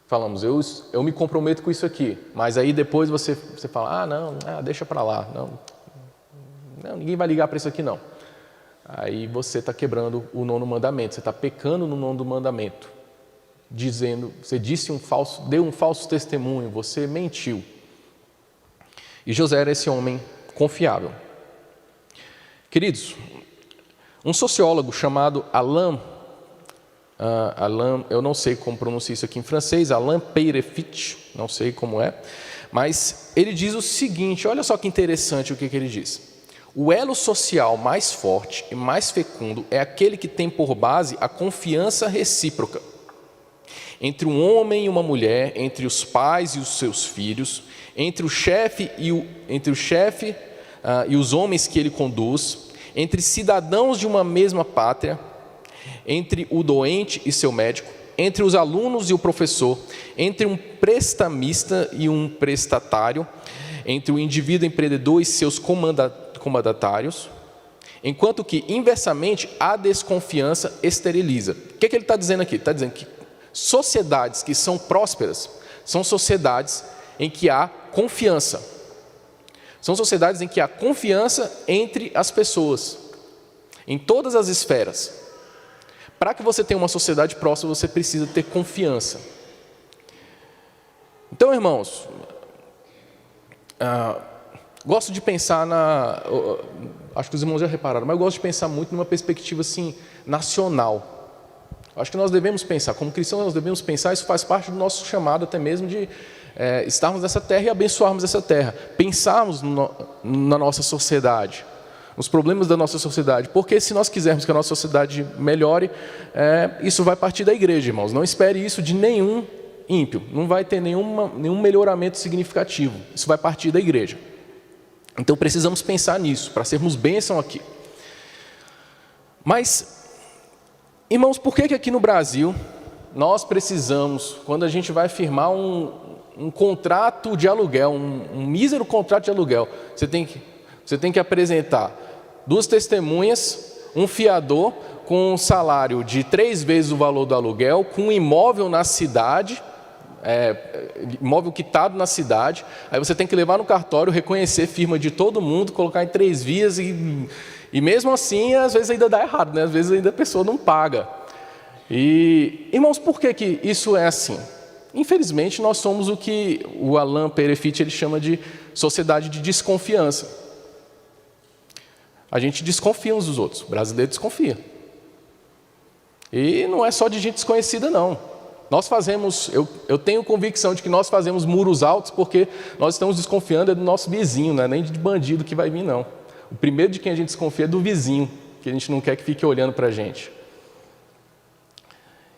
Falamos, eu me comprometo com isso aqui, mas aí depois você fala, deixa para lá, não, ninguém vai ligar para isso aqui não. Aí você está quebrando o 9º mandamento, você está pecando no 9º mandamento, você deu um falso testemunho, você mentiu. E José era esse homem confiável. Queridos, um sociólogo chamado Alain, eu não sei como pronunciar isso aqui em francês, Alain Peirefit, não sei como é, mas ele diz o seguinte, olha só que interessante o que ele diz. O elo social mais forte e mais fecundo é aquele que tem por base a confiança recíproca entre um homem e uma mulher, entre os pais e os seus filhos, entre o chefe e os homens que ele conduz, entre cidadãos de uma mesma pátria, entre o doente e seu médico, entre os alunos e o professor, entre um prestamista e um prestatário, entre o indivíduo empreendedor e seus comandatários, enquanto que, inversamente, a desconfiança esteriliza. O que ele está dizendo aqui? Ele está dizendo que sociedades que são prósperas são sociedades em que há confiança. São sociedades em que há confiança entre as pessoas, em todas as esferas. Para que você tenha uma sociedade próspera, você precisa ter confiança. Então, irmãos, gosto de pensar acho que os irmãos já repararam, mas eu gosto de pensar muito numa perspectiva assim, nacional. Acho que nós devemos pensar, como cristãos nós devemos pensar, isso faz parte do nosso chamado até mesmo de estarmos nessa terra e abençoarmos essa terra. Pensarmos na nossa sociedade, nos problemas da nossa sociedade, porque se nós quisermos que a nossa sociedade melhore, isso vai partir da igreja, irmãos. Não espere isso de nenhum ímpio, não vai ter nenhum melhoramento significativo, isso vai partir da igreja. Então precisamos pensar nisso, para sermos bênção aqui. Mas, irmãos, por que aqui no Brasil nós precisamos, quando a gente vai firmar um contrato de aluguel, um mísero contrato de aluguel, você tem que apresentar 2 testemunhas, um fiador com um salário de 3 vezes o valor do aluguel, com um imóvel na cidade, imóvel quitado na cidade, aí você tem que levar no cartório, reconhecer firma de todo mundo, colocar em 3 vias e mesmo assim, às vezes ainda dá errado, né? Às vezes ainda a pessoa não paga. E, irmãos, por que isso é assim? Infelizmente, nós somos o que o Alain Perefit ele chama de sociedade de desconfiança. A gente desconfia uns dos outros, o brasileiro desconfia. E não é só de gente desconhecida, não. Nós fazemos, eu tenho convicção de que nós fazemos muros altos porque nós estamos desconfiando do nosso vizinho, não é nem de bandido que vai vir, não. O primeiro de quem a gente desconfia é do vizinho, que a gente não quer que fique olhando para a gente.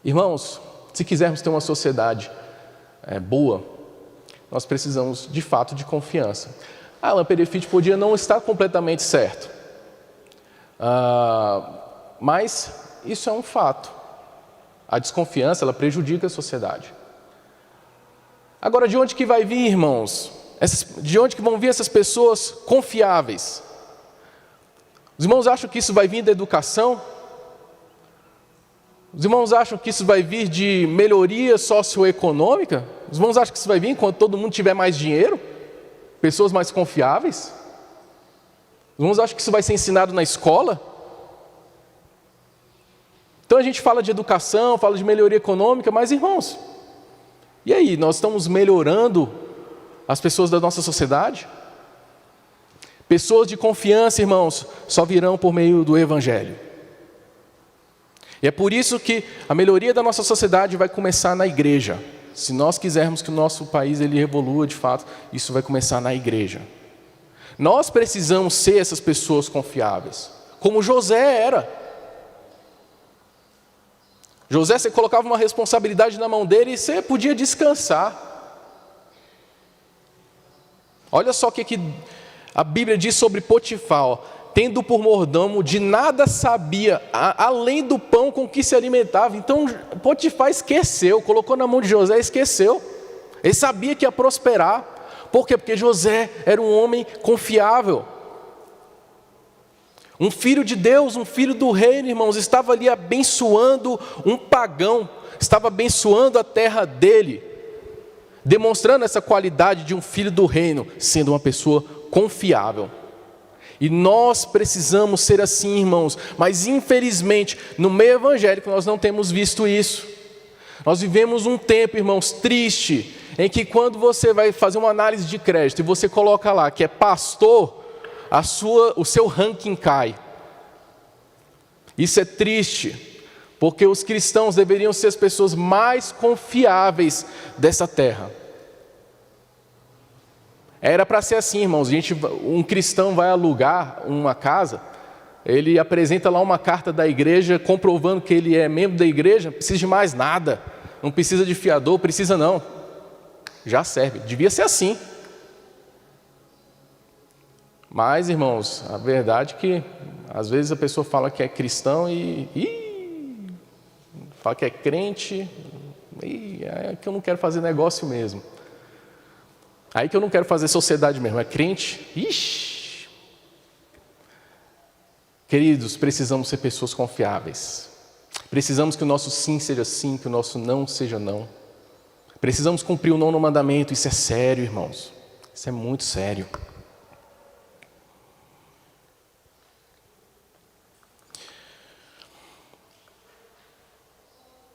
Irmãos, se quisermos ter uma sociedade boa, nós precisamos de fato de confiança. Alain Perefit podia não estar completamente certo, mas isso é um fato. A desconfiança, ela prejudica a sociedade. Agora, de onde que vai vir, irmãos? De onde que vão vir essas pessoas confiáveis? Os irmãos acham que isso vai vir da educação? Os irmãos acham que isso vai vir de melhoria socioeconômica? Os irmãos acham que isso vai vir quando todo mundo tiver mais dinheiro? Pessoas mais confiáveis? Os irmãos acham que isso vai ser ensinado na escola? Então a gente fala de educação, fala de melhoria econômica, mas irmãos, e aí, nós estamos melhorando as pessoas da nossa sociedade? Pessoas de confiança, irmãos, só virão por meio do Evangelho. E é por isso que a melhoria da nossa sociedade vai começar na igreja. Se nós quisermos que o nosso país ele evolua de fato, isso vai começar na igreja. Nós precisamos ser essas pessoas confiáveis, como José era. José, você colocava uma responsabilidade na mão dele e você podia descansar. Olha só o que a Bíblia diz sobre Potifar. Tendo por mordomo, de nada sabia, além do pão com que se alimentava. Então, Potifar esqueceu, colocou na mão de José e esqueceu. Ele sabia que ia prosperar. Por quê? Porque José era um homem confiável. Um filho de Deus, um filho do reino, irmãos, estava ali abençoando um pagão, estava abençoando a terra dele, demonstrando essa qualidade de um filho do reino, sendo uma pessoa confiável. E nós precisamos ser assim, irmãos, mas infelizmente, no meio evangélico nós não temos visto isso. Nós vivemos um tempo, irmãos, triste, em que quando você vai fazer uma análise de crédito e você coloca lá que é pastor, o seu ranking cai. Isso é triste, porque os cristãos deveriam ser as pessoas mais confiáveis dessa terra. Era para ser assim, irmãos. Um cristão vai alugar uma casa, ele apresenta lá uma carta da igreja, comprovando que ele é membro da igreja, não precisa de mais nada, não precisa de fiador, precisa não. Já serve, devia ser assim. Mas, irmãos, a verdade é que às vezes a pessoa fala que é cristão fala que é crente, é que eu não quero fazer negócio mesmo. Aí que eu não quero fazer sociedade mesmo, é crente. Ixi. Queridos, precisamos ser pessoas confiáveis. Precisamos que o nosso sim seja sim, que o nosso não seja não. Precisamos cumprir o nono mandamento, isso é sério, irmãos. Isso é muito sério.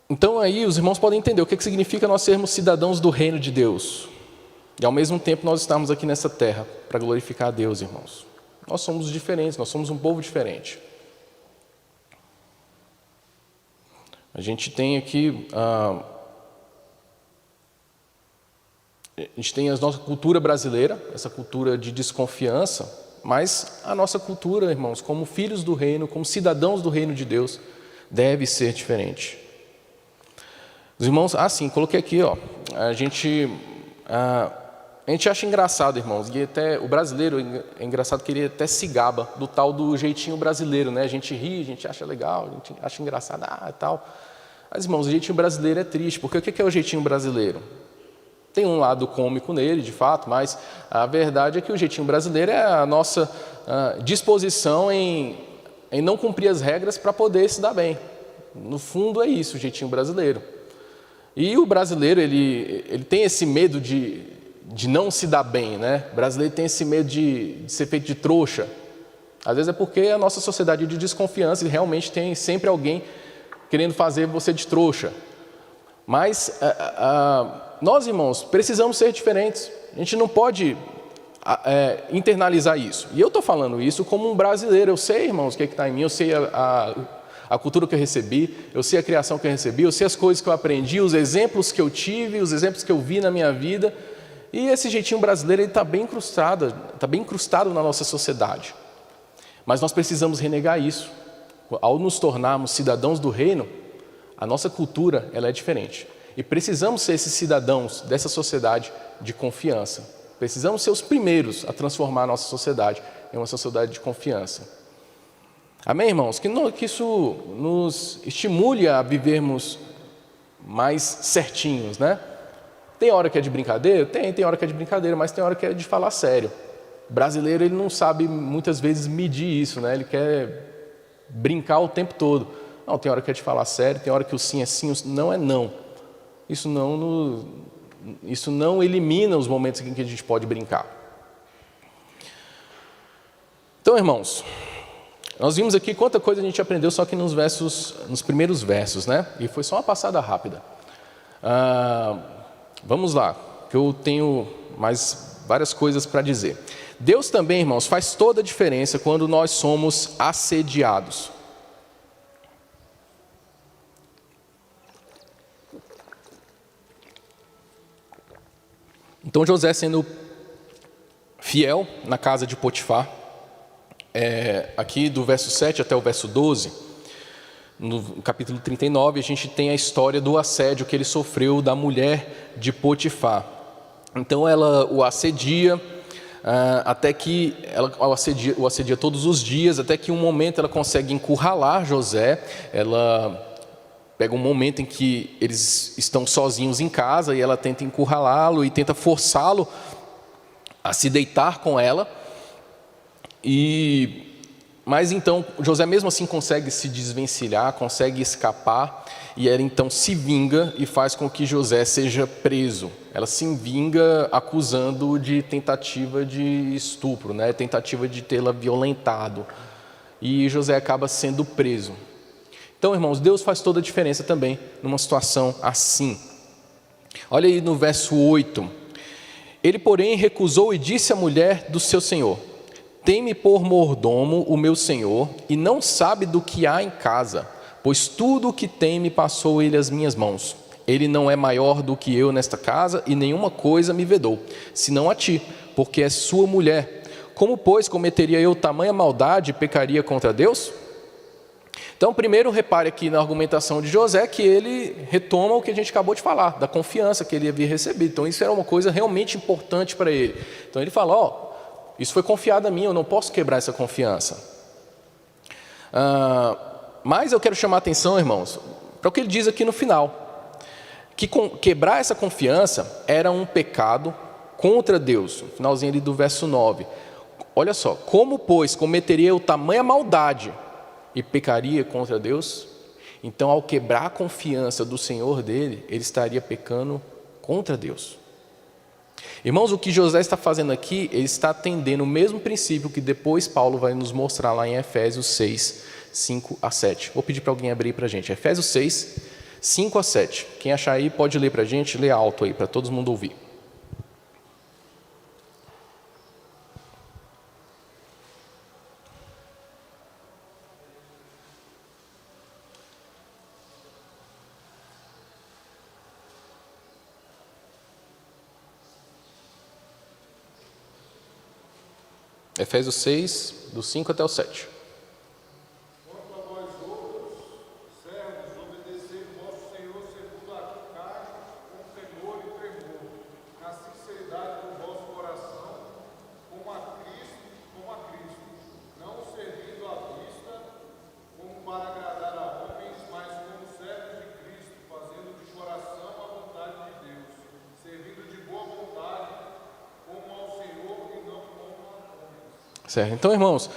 Então aí os irmãos podem entender o que significa nós sermos cidadãos do reino de Deus. E ao mesmo tempo nós estamos aqui nessa terra para glorificar a Deus, irmãos. Nós somos diferentes, nós somos um povo diferente. A gente tem aqui, a gente tem a nossa cultura brasileira, essa cultura de desconfiança, mas a nossa cultura, irmãos, como filhos do reino, como cidadãos do reino de Deus, deve ser diferente. Os irmãos, sim, coloquei aqui, a gente acha engraçado, irmãos, e até o brasileiro é engraçado que ele até se gaba do tal do jeitinho brasileiro, né? A gente ri, a gente acha legal, a gente acha engraçado, tal. Mas, irmãos, o jeitinho brasileiro é triste, porque o que é o jeitinho brasileiro? Tem um lado cômico nele, de fato, mas a verdade é que o jeitinho brasileiro é a nossa disposição em não cumprir as regras para poder se dar bem. No fundo é isso, o jeitinho brasileiro. E o brasileiro, ele tem esse medo de não se dar bem, né? O brasileiro tem esse medo de ser feito de trouxa. Às vezes é porque a nossa sociedade é de desconfiança e realmente tem sempre alguém querendo fazer você de trouxa. Mas nós, irmãos, precisamos ser diferentes. A gente não pode internalizar isso. E eu estou falando isso como um brasileiro. Eu sei, irmãos, o que está em mim. Eu sei a cultura que eu recebi. Eu sei a criação que eu recebi. Eu sei as coisas que eu aprendi, os exemplos que eu tive, os exemplos que eu vi na minha vida. E esse jeitinho brasileiro está bem incrustado na nossa sociedade. Mas nós precisamos renegar isso. Ao nos tornarmos cidadãos do reino, a nossa cultura ela é diferente. E precisamos ser esses cidadãos dessa sociedade de confiança. Precisamos ser os primeiros a transformar a nossa sociedade em uma sociedade de confiança. Amém, irmãos? Que isso nos estimule a vivermos mais certinhos, né? Tem hora que é de brincadeira? Tem hora que é de brincadeira, mas tem hora que é de falar sério. O brasileiro, ele não sabe muitas vezes medir isso, né? Ele quer brincar o tempo todo. Não, tem hora que é de falar sério, tem hora que o sim é sim, o não é não. Isso não elimina os momentos em que a gente pode brincar. Então, irmãos, nós vimos aqui quanta coisa a gente aprendeu só que nos primeiros versos, né? E foi só uma passada rápida. Vamos lá, que eu tenho mais várias coisas para dizer. Deus também, irmãos, faz toda a diferença quando nós somos assediados. Então José, sendo fiel na casa de Potifar, aqui do verso 7 até o verso 12, no capítulo 39, a gente tem a história do assédio que ele sofreu da mulher de Potifar. Então ela o assedia, até que ela o assedia todos os dias, até que um momento ela consegue encurralar José. Ela pega um momento em que eles estão sozinhos em casa e ela tenta encurralá-lo e tenta forçá-lo a se deitar com ela. Mas então José mesmo assim consegue se desvencilhar, consegue escapar, e ela então se vinga e faz com que José seja preso. Ela se vinga acusando de tentativa de estupro, né? Tentativa de tê-la violentado. E José acaba sendo preso. Então, irmãos, Deus faz toda a diferença também numa situação assim. Olha aí no verso 8. Ele, porém, recusou e disse à mulher do seu senhor: tem-me por mordomo o meu senhor, e não sabe do que há em casa, pois tudo o que tem me passou ele às minhas mãos. Ele não é maior do que eu nesta casa, e nenhuma coisa me vedou, senão a ti, porque és sua mulher. Como, pois, cometeria eu tamanha maldade e pecaria contra Deus? Então, primeiro, repare aqui na argumentação de José que ele retoma o que a gente acabou de falar, da confiança que ele havia recebido. Então, isso era uma coisa realmente importante para ele. Então, ele fala, isso foi confiado a mim, eu não posso quebrar essa confiança. Mas eu quero chamar a atenção, irmãos, para o que ele diz aqui no final. Que quebrar essa confiança era um pecado contra Deus. No finalzinho ali do verso 9. Olha só, como, pois, cometeria eu tamanha maldade e pecaria contra Deus? Então, ao quebrar a confiança do Senhor dele, ele estaria pecando contra Deus. Irmãos, o que José está fazendo aqui, ele está atendendo o mesmo princípio que depois Paulo vai nos mostrar lá em Efésios 6, 5 a 7. Vou pedir para alguém abrir para a gente. Efésios 6, 5 a 7. Quem achar aí pode ler para a gente, lê alto aí, para todo mundo ouvir. Efésios 6, do 5 até o 7. Certo. Então, irmãos,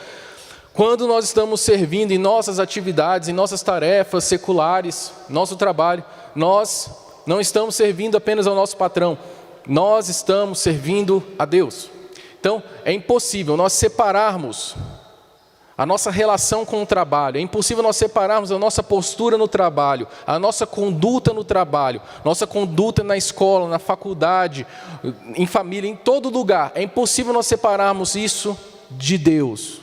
quando nós estamos servindo em nossas atividades, em nossas tarefas seculares, nosso trabalho, nós não estamos servindo apenas ao nosso patrão, nós estamos servindo a Deus. Então, é impossível nós separarmos a nossa relação com o trabalho, é impossível nós separarmos a nossa postura no trabalho, a nossa conduta no trabalho, nossa conduta na escola, na faculdade, em família, em todo lugar. É impossível nós separarmos isso de Deus,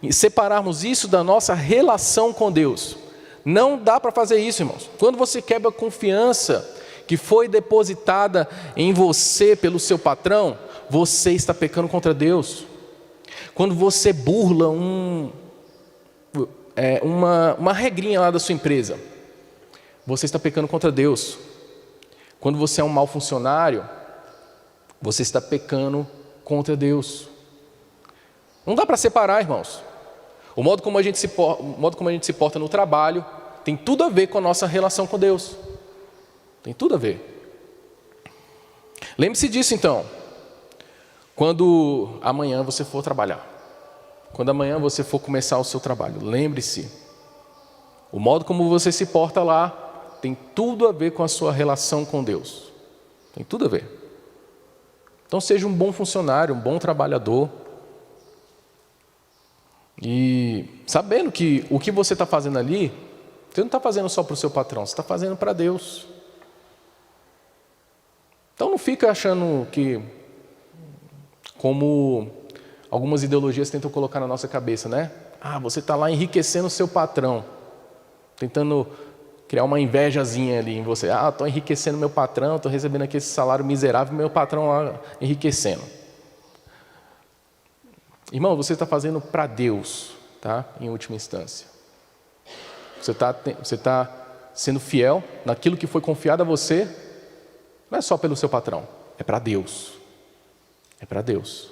e separarmos isso da nossa relação com Deus. Não dá para fazer isso, irmãos. Quando você quebra a confiança que foi depositada em você pelo seu patrão, você está pecando contra Deus. Quando você burla uma regrinha lá da sua empresa, você está pecando contra Deus. Quando você é um mau funcionário, você está pecando contra Deus. Não dá para separar, irmãos. O modo como a gente se porta no trabalho tem tudo a ver com a nossa relação com Deus. Tem tudo a ver. Lembre-se disso, então. Quando amanhã você for trabalhar, quando amanhã você for começar o seu trabalho, lembre-se, o modo como você se porta lá tem tudo a ver com a sua relação com Deus. Tem tudo a ver. Então seja um bom funcionário, um bom trabalhador. E sabendo que o que você está fazendo ali, você não está fazendo só para o seu patrão, você está fazendo para Deus. Então não fica achando que, como algumas ideologias tentam colocar na nossa cabeça, né? Ah, você está lá enriquecendo o seu patrão, tentando criar uma invejazinha ali em você. Ah, estou enriquecendo meu patrão, estou recebendo aqui esse salário miserável, meu patrão lá enriquecendo. Irmão, você está fazendo para Deus, tá? Em última instância. Você está sendo fiel naquilo que foi confiado a você, não é só pelo seu patrão, é para Deus. É para Deus.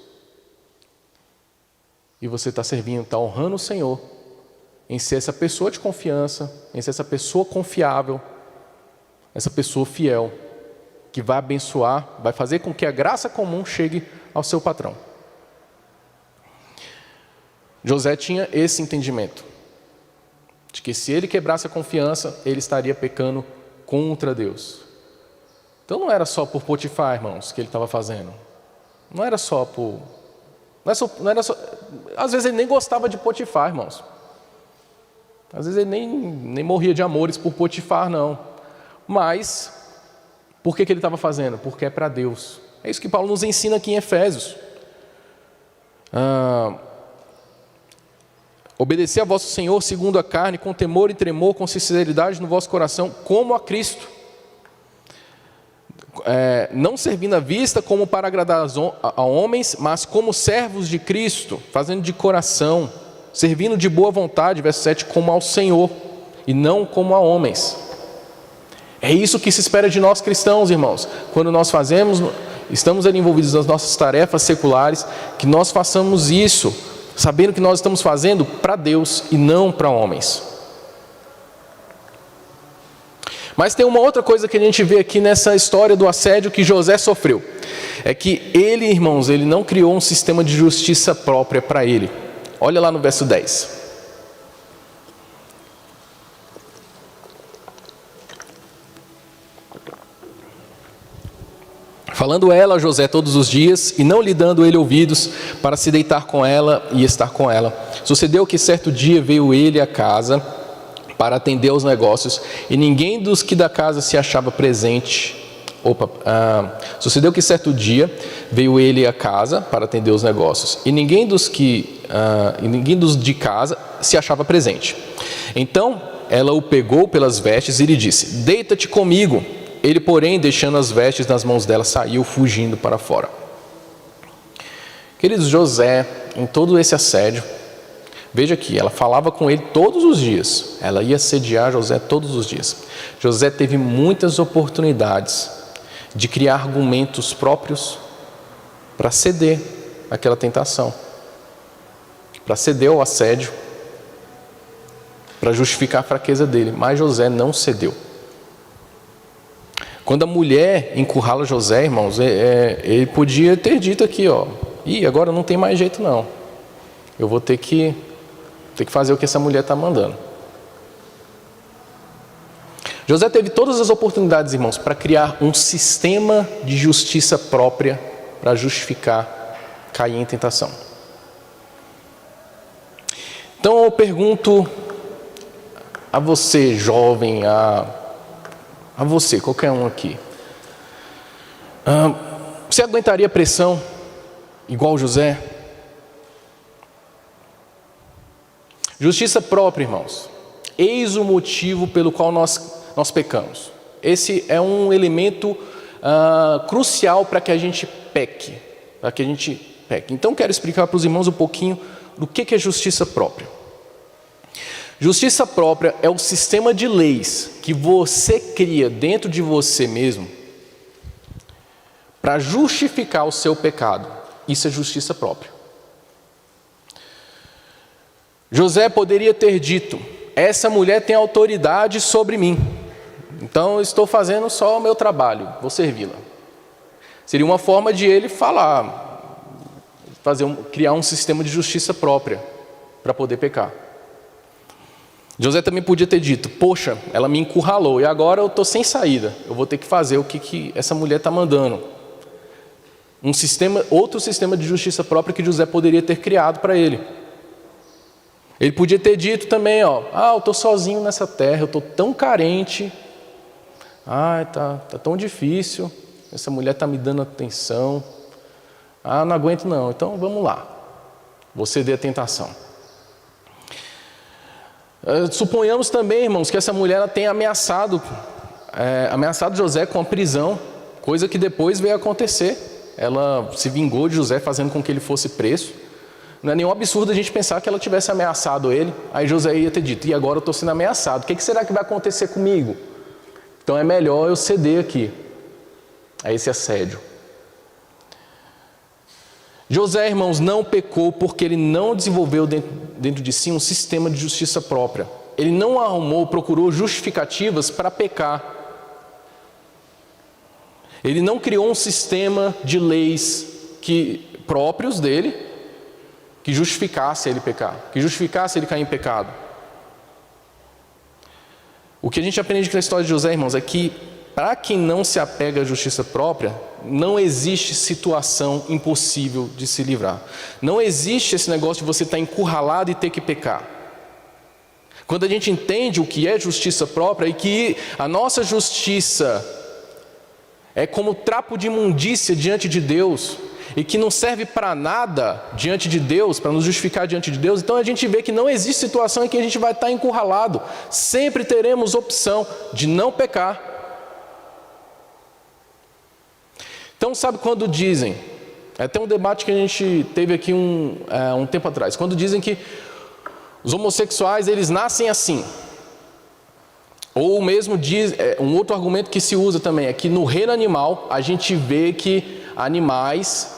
E você está servindo, está honrando o Senhor, em ser essa pessoa de confiança, em ser essa pessoa confiável, essa pessoa fiel, que vai abençoar, vai fazer com que a graça comum chegue ao seu patrão. José tinha esse entendimento, de que se ele quebrasse a confiança, ele estaria pecando contra Deus. Então não era só por Potifar, irmãos, que ele estava fazendo. Não era só por... Às vezes ele nem gostava de Potifar, irmãos. Às vezes ele nem morria de amores por Potifar, não. Mas, por que ele estava fazendo? Porque é para Deus. É isso que Paulo nos ensina aqui em Efésios. Obedecer a vosso Senhor segundo a carne, com temor e tremor, com sinceridade no vosso coração, como a Cristo. Não servindo à vista como para agradar a homens, mas como servos de Cristo, fazendo de coração, servindo de boa vontade, verso 7, como ao Senhor, e não como a homens. É isso que se espera de nós cristãos, irmãos. Quando nós estamos ali envolvidos nas nossas tarefas seculares, que nós façamos isso, sabendo que nós estamos fazendo para Deus e não para homens. Mas tem uma outra coisa que a gente vê aqui nessa história do assédio que José sofreu. É que ele, irmãos, ele não criou um sistema de justiça própria para ele. Olha lá no verso 10. Falando ela a José todos os dias, e não lhe dando ele ouvidos, para se deitar com ela e estar com ela. Sucedeu que certo dia veio ele à casa para atender aos negócios, e ninguém dos que da casa se achava presente. Sucedeu que certo dia veio ele à casa para atender os negócios, e ninguém dos de casa se achava presente. Então ela o pegou pelas vestes e lhe disse: deita-te comigo. Ele, porém, deixando as vestes nas mãos dela, saiu fugindo para fora. Queridos, José, em todo esse assédio, veja aqui, ela falava com ele todos os dias. Ela ia assediar José todos os dias. José teve muitas oportunidades de criar argumentos próprios para ceder àquela tentação, para ceder ao assédio, para justificar a fraqueza dele. Mas José não cedeu. Quando a mulher encurrala José, irmãos, ele podia ter dito aqui, ó, agora não tem mais jeito não. Eu vou ter que fazer o que essa mulher está mandando. José teve todas as oportunidades, irmãos, para criar um sistema de justiça própria para justificar cair em tentação. Então eu pergunto a você, jovem, a você, qualquer um aqui, você aguentaria pressão igual José? Justiça própria, irmãos. Eis o motivo pelo qual nós pecamos. Esse é um elemento crucial para que a gente peque. Então, quero explicar para os irmãos um pouquinho do que é justiça própria. Justiça própria é o sistema de leis que você cria dentro de você mesmo para justificar o seu pecado. Isso é justiça própria. José poderia ter dito: essa mulher tem autoridade sobre mim, então eu estou fazendo só o meu trabalho, vou servi-la. Seria uma forma de ele falar, criar um sistema de justiça própria para poder pecar. José também podia ter dito: poxa, ela me encurralou e agora eu estou sem saída, eu vou ter que fazer o que essa mulher está mandando. Outro sistema de justiça própria que José poderia ter criado para ele. Ele podia ter dito também, eu estou sozinho nessa terra, eu estou tão carente, tá tão difícil, essa mulher está me dando atenção, não aguento não, então vamos lá, vou ceder à tentação. Suponhamos também, irmãos, que essa mulher ela tenha ameaçado José com a prisão, coisa que depois veio a acontecer. Ela se vingou de José fazendo com que ele fosse preso. Não é nenhum absurdo a gente pensar que ela tivesse ameaçado ele, aí José ia ter dito: e agora eu estou sendo ameaçado, o que será que vai acontecer comigo? Então é melhor eu ceder aqui a esse assédio. José, irmãos, não pecou porque ele não desenvolveu dentro de si um sistema de justiça própria. Ele não procurou justificativas para pecar. Ele não criou um sistema de leis próprios dele que justificasse ele pecar, que justificasse ele cair em pecado. O que a gente aprende com a história de José, irmãos, é que para quem não se apega à justiça própria, não existe situação impossível de se livrar. Não existe esse negócio de você estar encurralado e ter que pecar. Quando a gente entende o que é justiça própria e que a nossa justiça é como trapo de imundícia diante de Deus e que não serve para nada diante de Deus, para nos justificar diante de Deus, então a gente vê que não existe situação em que a gente vai estar encurralado. Sempre teremos opção de não pecar. Então, sabe quando dizem, até um debate que a gente teve aqui um tempo atrás, quando dizem que os homossexuais, eles nascem assim, ou mesmo um outro argumento que se usa também, é que no reino animal, a gente vê que animais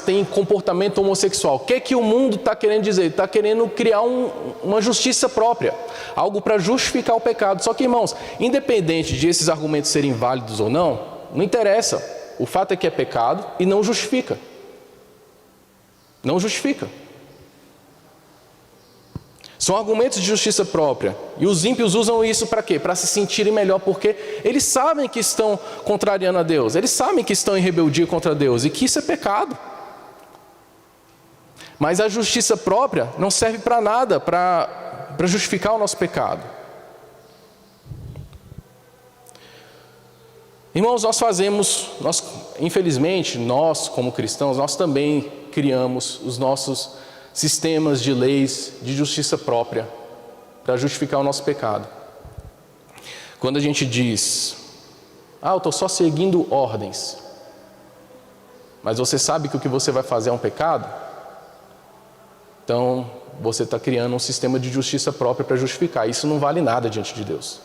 têm comportamento homossexual. O que é que o mundo está querendo dizer? Está querendo criar uma justiça própria, algo para justificar o pecado. Só que, irmãos, independente de esses argumentos serem válidos ou não interessa. O fato é que é pecado e não justifica. Não justifica. São argumentos de justiça própria. E os ímpios usam isso para quê? Para se sentirem melhor, porque eles sabem que estão contrariando a Deus. Eles sabem que estão em rebeldia contra Deus e que isso é pecado. Mas a justiça própria não serve para nada, para justificar o nosso pecado. Irmãos, infelizmente, nós como cristãos, nós também criamos os nossos sistemas de leis de justiça própria para justificar o nosso pecado. Quando a gente diz: eu estou só seguindo ordens, mas você sabe que o que você vai fazer é um pecado, então você está criando um sistema de justiça própria para justificar. Isso não vale nada diante de Deus.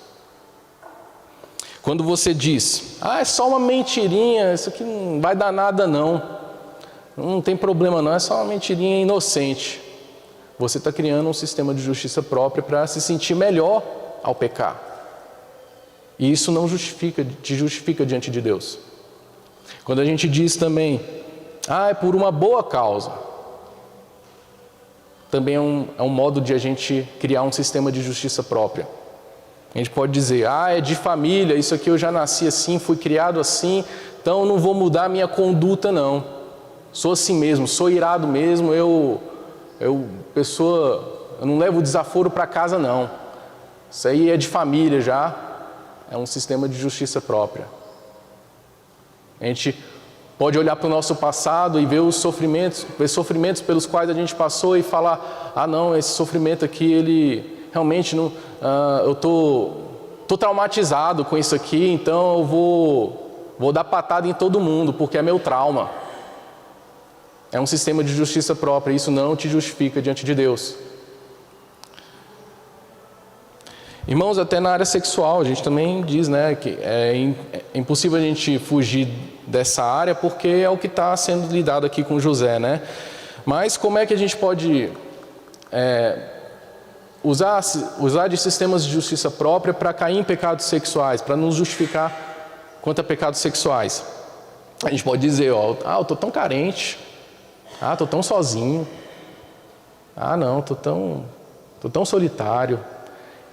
Quando você diz, é só uma mentirinha, isso aqui não vai dar nada não tem problema não, é só uma mentirinha inocente. Você está criando um sistema de justiça própria para se sentir melhor ao pecar. E isso não te justifica diante de Deus. Quando a gente diz também, é por uma boa causa, também é um modo de a gente criar um sistema de justiça própria. A gente pode dizer, é de família, isso aqui eu já nasci assim, fui criado assim, então não vou mudar a minha conduta não. Sou assim mesmo, sou irado mesmo, eu não levo desaforo para casa não. Isso aí é de família já, é um sistema de justiça própria. A gente pode olhar para o nosso passado e ver os sofrimentos pelos quais a gente passou e falar, não, esse sofrimento aqui, ele realmente não, eu tô traumatizado com isso aqui, então eu vou dar patada em todo mundo, porque é meu trauma. É um sistema de justiça própria, isso não te justifica diante de Deus. Irmãos, até na área sexual, a gente também diz, que é impossível a gente fugir dessa área, porque é o que está sendo lidado aqui com José, Mas como é que a gente pode usar de sistemas de justiça própria para cair em pecados sexuais, para nos justificar quanto a pecados sexuais? A gente pode dizer, eu estou tão carente, estou tão sozinho, não, estou tão solitário.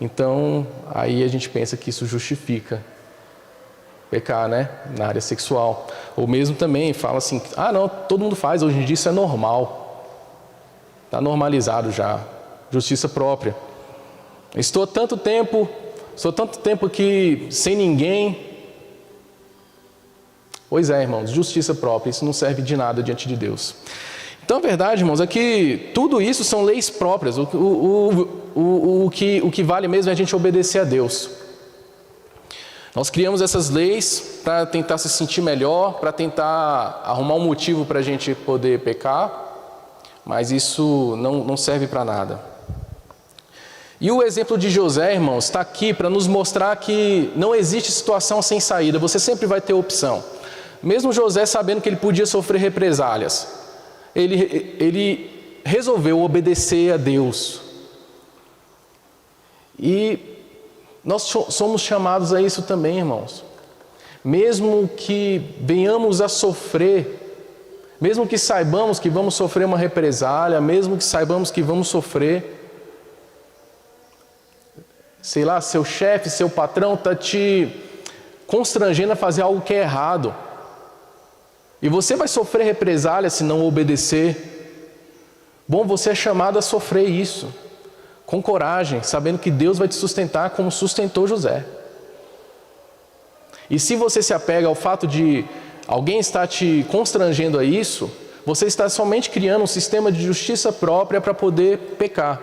Então, aí a gente pensa que isso justifica pecar, na área sexual. Ou mesmo também fala assim, não, todo mundo faz, hoje em dia isso é normal. Está normalizado já. Justiça própria. Estou tanto tempo aqui sem ninguém. Pois é, irmãos, justiça própria, isso não serve de nada diante de Deus. Então, a verdade, irmãos, é que tudo isso são leis próprias. O que vale mesmo é a gente obedecer a Deus. Nós criamos essas leis para tentar se sentir melhor, para tentar arrumar um motivo para a gente poder pecar, mas isso não serve para nada. E o exemplo de José, irmãos, está aqui para nos mostrar que não existe situação sem saída, você sempre vai ter opção. Mesmo José sabendo que ele podia sofrer represálias, ele resolveu obedecer a Deus. E nós somos chamados a isso também, irmãos. Mesmo que venhamos a sofrer, mesmo que saibamos que vamos sofrer uma represália, mesmo que saibamos que vamos sofrer, sei lá, seu chefe, seu patrão está te constrangendo a fazer algo que é errado. E você vai sofrer represália se não obedecer. Bom, você é chamado a sofrer isso, com coragem, sabendo que Deus vai te sustentar como sustentou José. E se você se apega ao fato de alguém estar te constrangendo a isso, você está somente criando um sistema de justiça própria para poder pecar,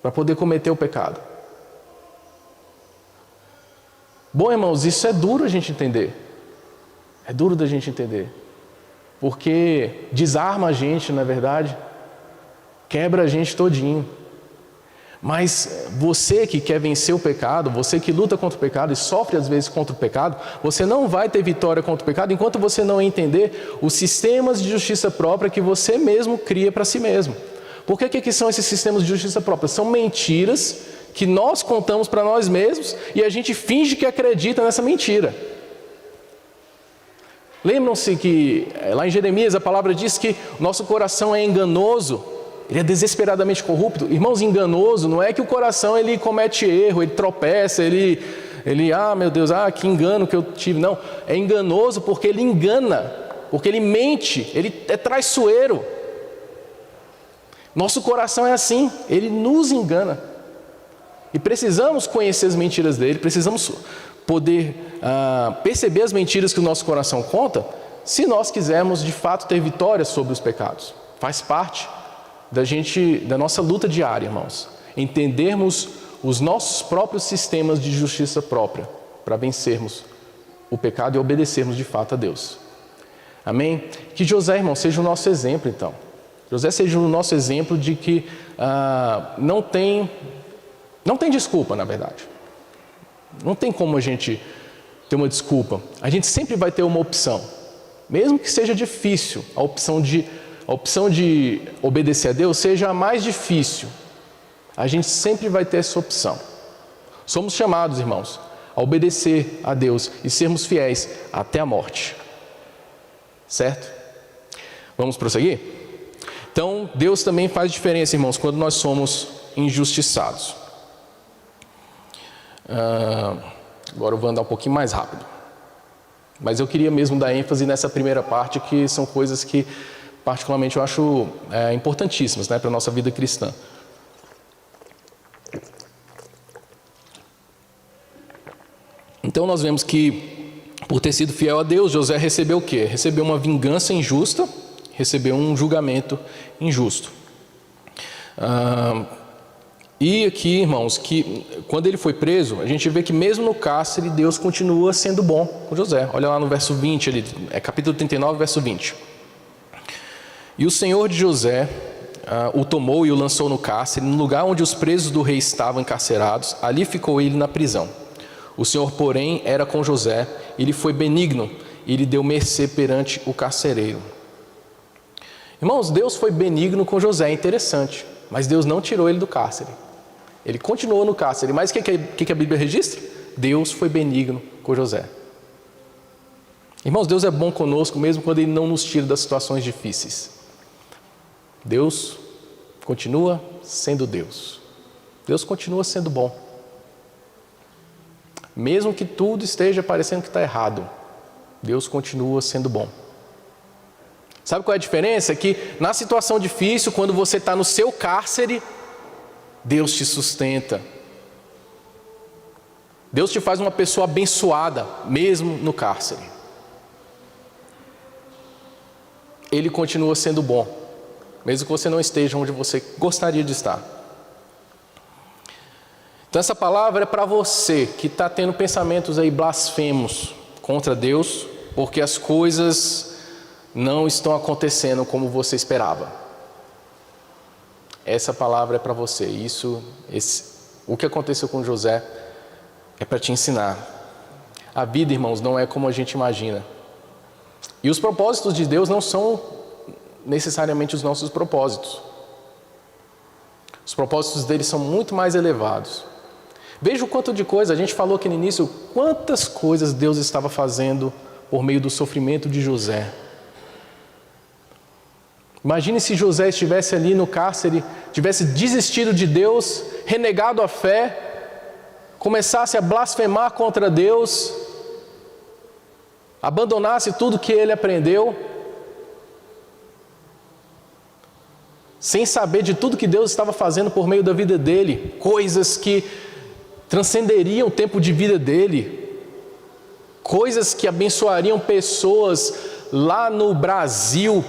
para poder cometer o pecado. Bom, irmãos, isso é duro a gente entender. É duro da gente entender. Porque desarma a gente, na verdade, quebra a gente todinho. Mas você que quer vencer o pecado, você que luta contra o pecado e sofre às vezes contra o pecado, você não vai ter vitória contra o pecado enquanto você não entender os sistemas de justiça própria que você mesmo cria para si mesmo. Por que são esses sistemas de justiça própria? São mentiras que nós contamos para nós mesmos e a gente finge que acredita nessa mentira. Lembram-se que lá em Jeremias a palavra diz que o nosso coração é enganoso, ele é desesperadamente corrupto. Irmãos, enganoso não é que o coração ele comete erro, ele tropeça, ele meu Deus, que engano que eu tive. Não, é enganoso porque ele engana, porque ele mente, ele é traiçoeiro. Nosso coração é assim, ele nos engana. E precisamos conhecer as mentiras dele, precisamos poder perceber as mentiras que o nosso coração conta, se nós quisermos de fato ter vitória sobre os pecados. Faz parte da nossa luta diária, irmãos, entendermos os nossos próprios sistemas de justiça própria para vencermos o pecado e obedecermos de fato a Deus. Amém? Que José, irmão, seja o nosso exemplo, então. José seja o nosso exemplo de que não tem desculpa, na verdade. Não tem como a gente ter uma desculpa. A gente sempre vai ter uma opção. Mesmo que seja difícil, a opção de obedecer a Deus seja a mais difícil. A gente sempre vai ter essa opção. Somos chamados, irmãos, a obedecer a Deus e sermos fiéis até a morte. Certo? Vamos prosseguir? Então, Deus também faz diferença, irmãos, quando nós somos injustiçados. Agora eu vou andar um pouquinho mais rápido. Mas eu queria mesmo dar ênfase nessa primeira parte, que são coisas que, particularmente, eu acho importantíssimas, né, para a nossa vida cristã. Então, nós vemos que, por ter sido fiel a Deus, José recebeu o quê? Recebeu uma vingança injusta, recebeu um julgamento injusto. E aqui, irmãos, que quando ele foi preso, a gente vê que mesmo no cárcere, Deus continua sendo bom com José. Olha lá no verso 20, ali, capítulo 39, verso 20. E o Senhor de José o tomou e o lançou no cárcere, no lugar onde os presos do rei estavam encarcerados, ali ficou ele na prisão. O Senhor, porém, era com José, ele foi benigno, e lhe deu mercê perante o carcereiro. Irmãos, Deus foi benigno com José, é interessante, mas Deus não tirou ele do cárcere. Ele continuou no cárcere, mas o que a Bíblia registra? Deus foi benigno com José. Irmãos, Deus é bom conosco mesmo quando Ele não nos tira das situações difíceis. Deus continua sendo Deus. Deus continua sendo bom. Mesmo que tudo esteja parecendo que está errado, Deus continua sendo bom. Sabe qual é a diferença? É que na situação difícil, quando você está no seu cárcere, Deus te sustenta. Deus te faz uma pessoa abençoada, mesmo no cárcere. Ele continua sendo bom, mesmo que você não esteja onde você gostaria de estar. Então essa palavra é para você que está tendo pensamentos aí blasfemos contra Deus, porque as coisas não estão acontecendo como você esperava. Essa palavra é para você. O que aconteceu com José é para te ensinar. A vida, irmãos, não é como a gente imagina. E os propósitos de Deus não são necessariamente os nossos propósitos. Os propósitos dele são muito mais elevados. Veja o quanto de coisa, a gente falou aqui no início, quantas coisas Deus estava fazendo por meio do sofrimento de José. Imagine se José estivesse ali no cárcere, tivesse desistido de Deus, renegado a fé, começasse a blasfemar contra Deus, abandonasse tudo que ele aprendeu, sem saber de tudo que Deus estava fazendo por meio da vida dele, coisas que transcenderiam o tempo de vida dele, coisas que abençoariam pessoas lá no Brasil,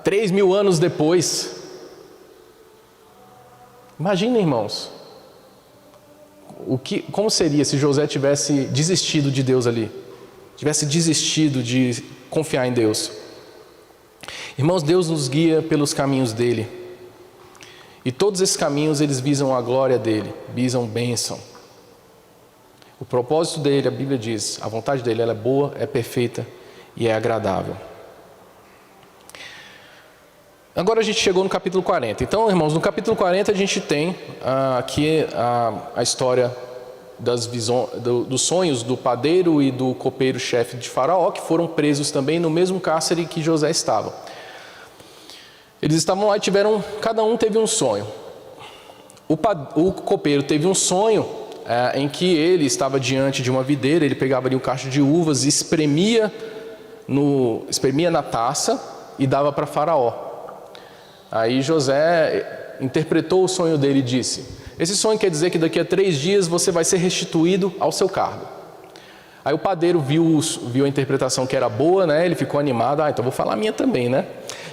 3.000 anos depois. Imagina, irmãos, como seria se José tivesse desistido de Deus ali, tivesse desistido de confiar em Deus. Irmãos, Deus nos guia pelos caminhos dele, e todos esses caminhos eles visam a glória dele, visam bênção. O propósito dele, a Bíblia diz, a vontade dele ela é boa, é perfeita e é agradável. Agora a gente chegou no capítulo 40. Então, irmãos, no capítulo 40 a gente tem aqui a história dos sonhos do padeiro e do copeiro-chefe de Faraó, que foram presos também no mesmo cárcere que José estava. Eles estavam lá e cada um teve um sonho. O copeiro teve um sonho em que ele estava diante de uma videira, ele pegava ali um cacho de uvas e espremia na taça e dava para Faraó. Aí José interpretou o sonho dele e disse: esse sonho quer dizer que daqui a 3 dias você vai ser restituído ao seu cargo. Aí o padeiro viu a interpretação que era boa, né? Ele ficou animado, então vou falar a minha também, né?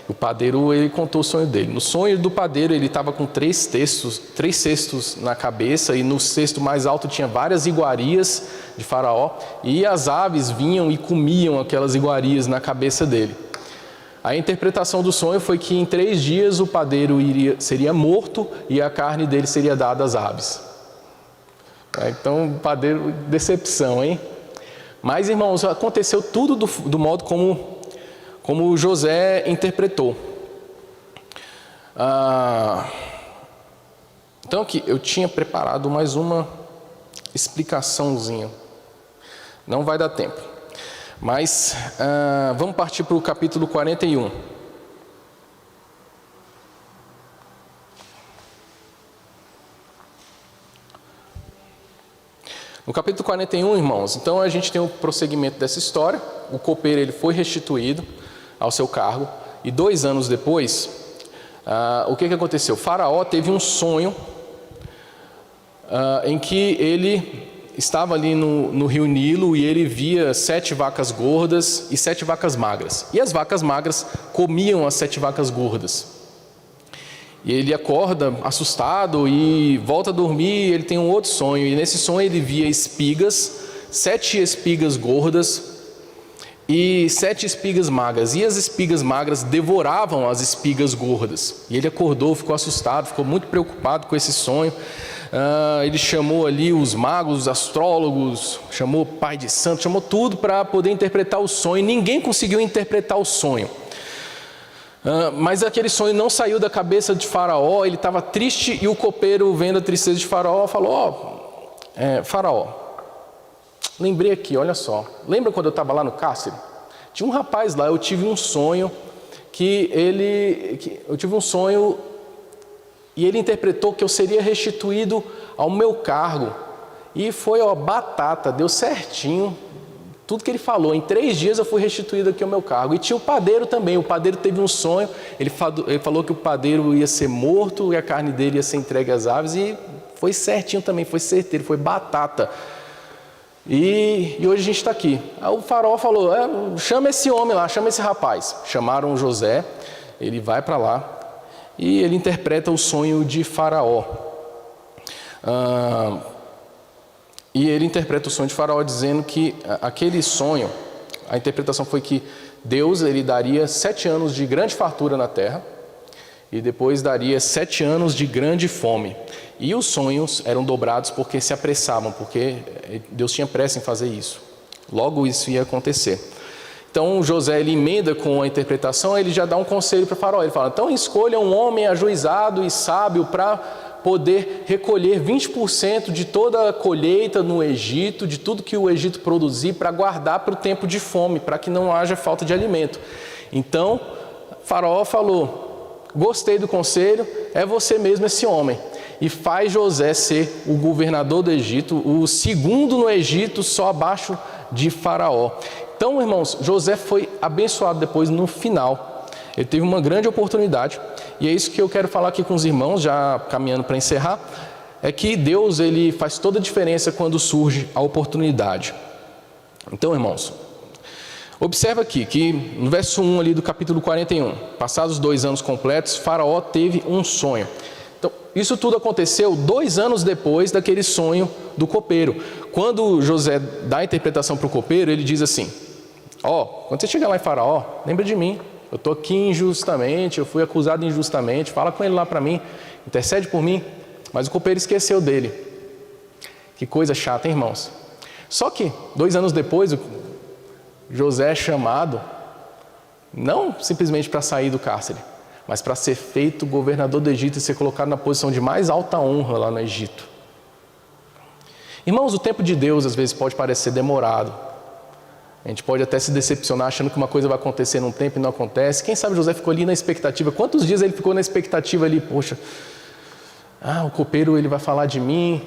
O padeiro, ele contou o sonho dele. No sonho do padeiro, ele estava com três cestos na cabeça, e no cesto mais alto tinha várias iguarias de Faraó, e as aves vinham e comiam aquelas iguarias na cabeça dele. A interpretação do sonho foi que em 3 dias o padeiro seria morto e a carne dele seria dada às aves. Então, padeiro, decepção, hein? Mas, irmãos, aconteceu tudo do modo como José interpretou. Então, aqui, eu tinha preparado mais uma explicaçãozinha. Não vai dar tempo. Mas, vamos partir para o capítulo 41. No capítulo 41, irmãos, então a gente tem o prosseguimento dessa história. O copeiro, ele foi restituído ao seu cargo, e 2 anos depois, o que aconteceu? Faraó teve um sonho em que ele estava ali no rio Nilo, e ele via 7 vacas gordas e 7 vacas magras, e as vacas magras comiam as 7 vacas gordas. E ele acorda assustado e volta a dormir, e ele tem um outro sonho, e nesse sonho ele via espigas, 7 espigas gordas e 7 espigas magras, e as espigas magras devoravam as espigas gordas. E ele acordou, ficou assustado, ficou muito preocupado com esse sonho. Ele chamou ali os magos, os astrólogos, chamou o pai de santo, chamou tudo para poder interpretar o sonho. Ninguém conseguiu interpretar o sonho. Mas aquele sonho não saiu da cabeça de Faraó. Ele estava triste, e o copeiro, vendo a tristeza de Faraó, falou: Faraó, lembrei aqui, olha só, lembra quando eu estava lá no cárcere? Tinha um rapaz lá, eu tive um sonho e ele interpretou que eu seria restituído ao meu cargo, e foi batata, deu certinho tudo que ele falou. Em 3 dias eu fui restituído aqui ao meu cargo. E tinha o padeiro também. O padeiro teve um sonho, ele falou que o padeiro ia ser morto e a carne dele ia ser entregue às aves, e foi certinho também, foi certeiro, foi batata. E hoje a gente está aqui. Aí o faraó falou: chama esse homem lá, chama esse rapaz. Chamaram José, ele vai para lá e ele interpreta o sonho de Faraó. E ele interpreta o sonho de Faraó dizendo que aquele sonho, a interpretação foi que Deus, ele daria 7 anos de grande fartura na terra, e depois daria 7 anos de grande fome. E os sonhos eram dobrados porque se apressavam, porque Deus tinha pressa em fazer isso. Logo isso ia acontecer. Então José, ele emenda com a interpretação, ele já dá um conselho para Faraó. Ele fala: então escolha um homem ajuizado e sábio para poder recolher 20% de toda a colheita no Egito, de tudo que o Egito produzir, para guardar para o tempo de fome, para que não haja falta de alimento. Então Faraó falou: gostei do conselho, é você mesmo esse homem. E faz José ser o governador do Egito, o segundo no Egito, só abaixo de Faraó. Então, irmãos, José foi abençoado depois no final. Ele teve uma grande oportunidade, e é isso que eu quero falar aqui com os irmãos, já caminhando para encerrar, é que Deus, ele faz toda a diferença quando surge a oportunidade. Então, irmãos, observa aqui que no verso 1 ali do capítulo 41, passados 2 anos completos, Faraó teve um sonho. Então, isso tudo aconteceu 2 anos depois daquele sonho do copeiro. Quando José dá a interpretação para o copeiro, ele diz assim: quando você chegar lá em Faraó, lembra de mim, eu estou aqui injustamente, eu fui acusado injustamente, fala com ele lá para mim, intercede por mim. Mas o copeiro esqueceu dele. Que coisa chata, hein, irmãos? Só que 2 anos depois, José é chamado, não simplesmente para sair do cárcere, mas para ser feito governador do Egito e ser colocado na posição de mais alta honra lá no Egito. Irmãos, o tempo de Deus às vezes pode parecer demorado. A gente pode até se decepcionar achando que uma coisa vai acontecer num tempo e não acontece. Quem sabe José ficou ali na expectativa. Quantos dias ele ficou na expectativa ali? Poxa, o copeiro, ele vai falar de mim.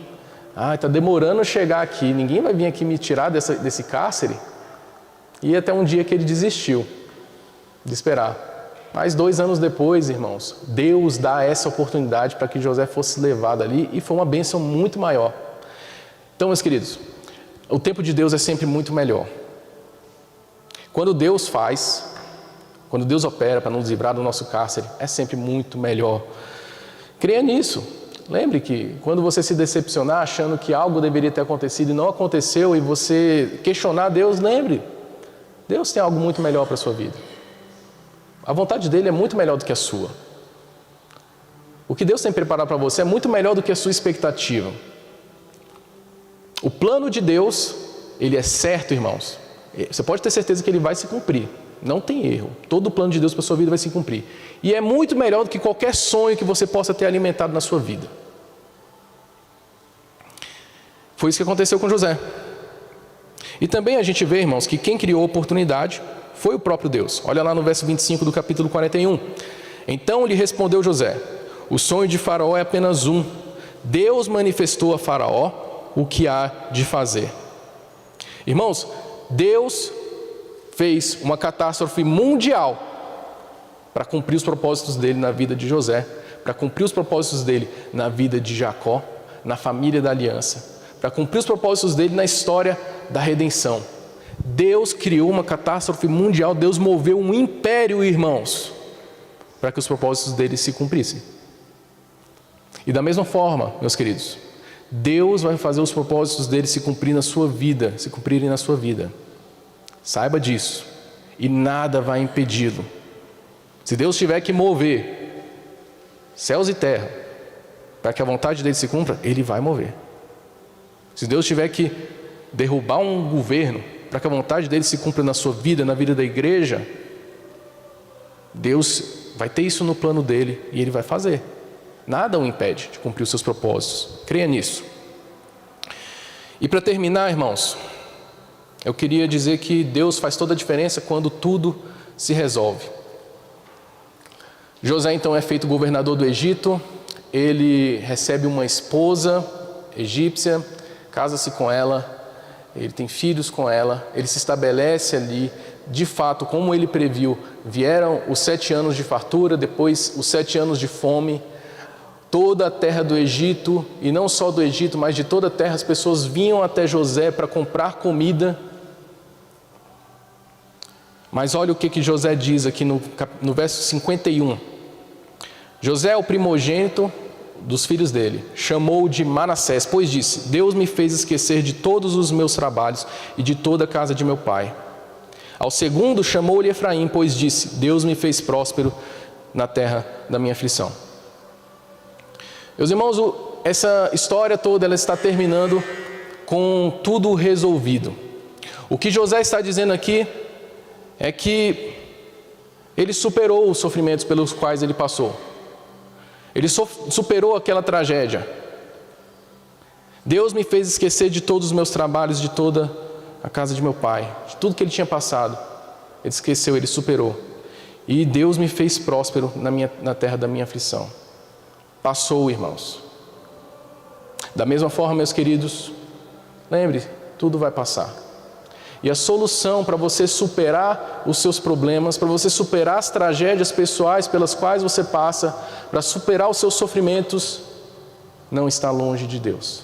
Está demorando a chegar aqui. Ninguém vai vir aqui me tirar desse cárcere. E até um dia que ele desistiu de esperar. Mas 2 anos depois, irmãos, Deus dá essa oportunidade para que José fosse levado ali, e foi uma bênção muito maior. Então, meus queridos, o tempo de Deus é sempre muito melhor. Quando Deus faz, quando Deus opera para nos livrar do nosso cárcere, é sempre muito melhor. Creia nisso. Lembre que quando você se decepcionar achando que algo deveria ter acontecido e não aconteceu e você questionar Deus, lembre, Deus tem algo muito melhor para a sua vida. A vontade dele é muito melhor do que a sua. O que Deus tem preparado para você é muito melhor do que a sua expectativa. O plano de Deus, ele é certo, irmãos. Você pode ter certeza que ele vai se cumprir. Não tem erro. Todo o plano de Deus para a sua vida vai se cumprir. E é muito melhor do que qualquer sonho que você possa ter alimentado na sua vida. Foi isso que aconteceu com José. E também a gente vê, irmãos, que quem criou a oportunidade foi o próprio Deus. Olha lá no verso 25 do capítulo 41. Então lhe respondeu José: o sonho de Faraó é apenas um. Deus manifestou a Faraó o que há de fazer. Irmãos, Deus fez uma catástrofe mundial para cumprir os propósitos dele na vida de José, para cumprir os propósitos dele na vida de Jacó, na família da aliança, para cumprir os propósitos dele na história da redenção. Deus criou uma catástrofe mundial, Deus moveu um império, irmãos, para que os propósitos dele se cumprissem. E da mesma forma, meus queridos, Deus vai fazer os propósitos dele se cumprirem na sua vida, se cumprirem na sua vida. Saiba disso, e nada vai impedi-lo. Se Deus tiver que mover céus e terra para que a vontade dele se cumpra, ele vai mover. Se Deus tiver que derrubar um governo para que a vontade dele se cumpra na sua vida, na vida da igreja, Deus vai ter isso no plano dele e ele vai fazer. Nada o impede de cumprir os seus propósitos. Creia nisso. E para terminar, irmãos, eu queria dizer que Deus faz toda a diferença quando tudo se resolve. José então é feito governador do Egito, ele recebe uma esposa egípcia, casa-se com ela, ele tem filhos com ela, ele se estabelece ali. De fato, como ele previu, vieram os 7 anos de fartura, depois os 7 anos de fome. Toda a terra do Egito, e não só do Egito, mas de toda a terra, as pessoas vinham até José para comprar comida. Mas olha o que José diz aqui no verso 51. José é o primogênito dos filhos dele, chamou-o de Manassés, pois disse: Deus me fez esquecer de todos os meus trabalhos e de toda a casa de meu pai. Ao segundo chamou-lhe Efraim, pois disse: Deus me fez próspero na terra da minha aflição. Meus irmãos, essa história toda ela está terminando com tudo resolvido. O que José está dizendo aqui é que ele superou os sofrimentos pelos quais ele passou. Ele superou aquela tragédia. Deus me fez esquecer de todos os meus trabalhos, de toda a casa de meu pai, de tudo que ele tinha passado. Ele esqueceu, ele superou. E Deus me fez próspero na terra da minha aflição. Passou, irmãos. Da mesma forma, meus queridos, lembre, tudo vai passar. E a solução para você superar os seus problemas, para você superar as tragédias pessoais pelas quais você passa, para superar os seus sofrimentos, não está longe de Deus.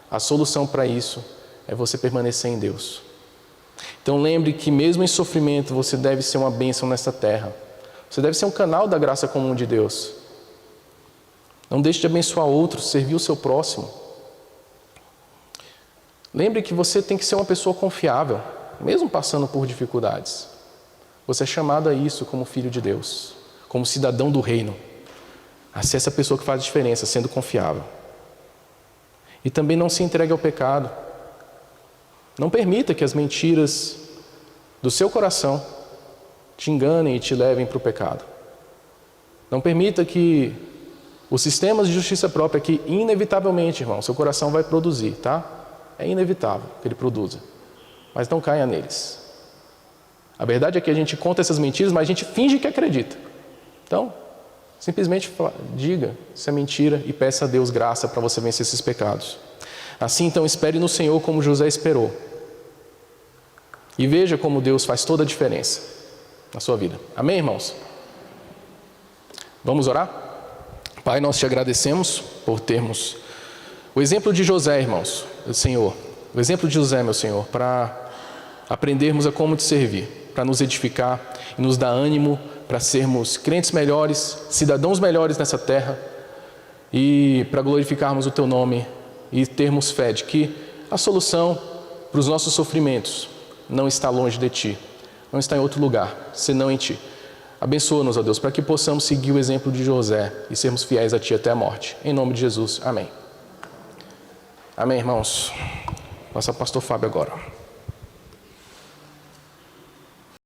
A solução para isso é você permanecer em Deus. Então lembre que mesmo em sofrimento você deve ser uma bênção nessa terra. Você deve ser um canal da graça comum de Deus. Não deixe de abençoar outros, servir o seu próximo. Lembre que você tem que ser uma pessoa confiável, mesmo passando por dificuldades. Você é chamado a isso como filho de Deus, como cidadão do reino. A ser essa pessoa que faz a diferença, sendo confiável. E também não se entregue ao pecado. Não permita que as mentiras do seu coração te enganem e te levem para o pecado. Não permita que os sistemas de justiça própria, que inevitavelmente, irmão, seu coração vai produzir, tá? É inevitável que ele produza, mas não caia neles. A verdade é que a gente conta essas mentiras, mas a gente finge que acredita. Então, simplesmente diga se é mentira e peça a Deus graça para você vencer esses pecados. Assim, então, espere no Senhor como José esperou. E veja como Deus faz toda a diferença na sua vida. Amém, irmãos? Vamos orar? Pai, nós te agradecemos por termos o exemplo de José, irmãos, Senhor. O exemplo de José, meu Senhor, para aprendermos a como te servir. para nos edificar e nos dar ânimo para sermos crentes melhores, cidadãos melhores nessa terra e para glorificarmos o Teu nome e termos fé de que a solução para os nossos sofrimentos não está longe de Ti, não está em outro lugar, senão em Ti. Abençoa-nos, ó Deus, para que possamos seguir o exemplo de José e sermos fiéis a Ti até a morte. Em nome de Jesus, amém. Amém, irmãos. Passa o pastor Fábio agora.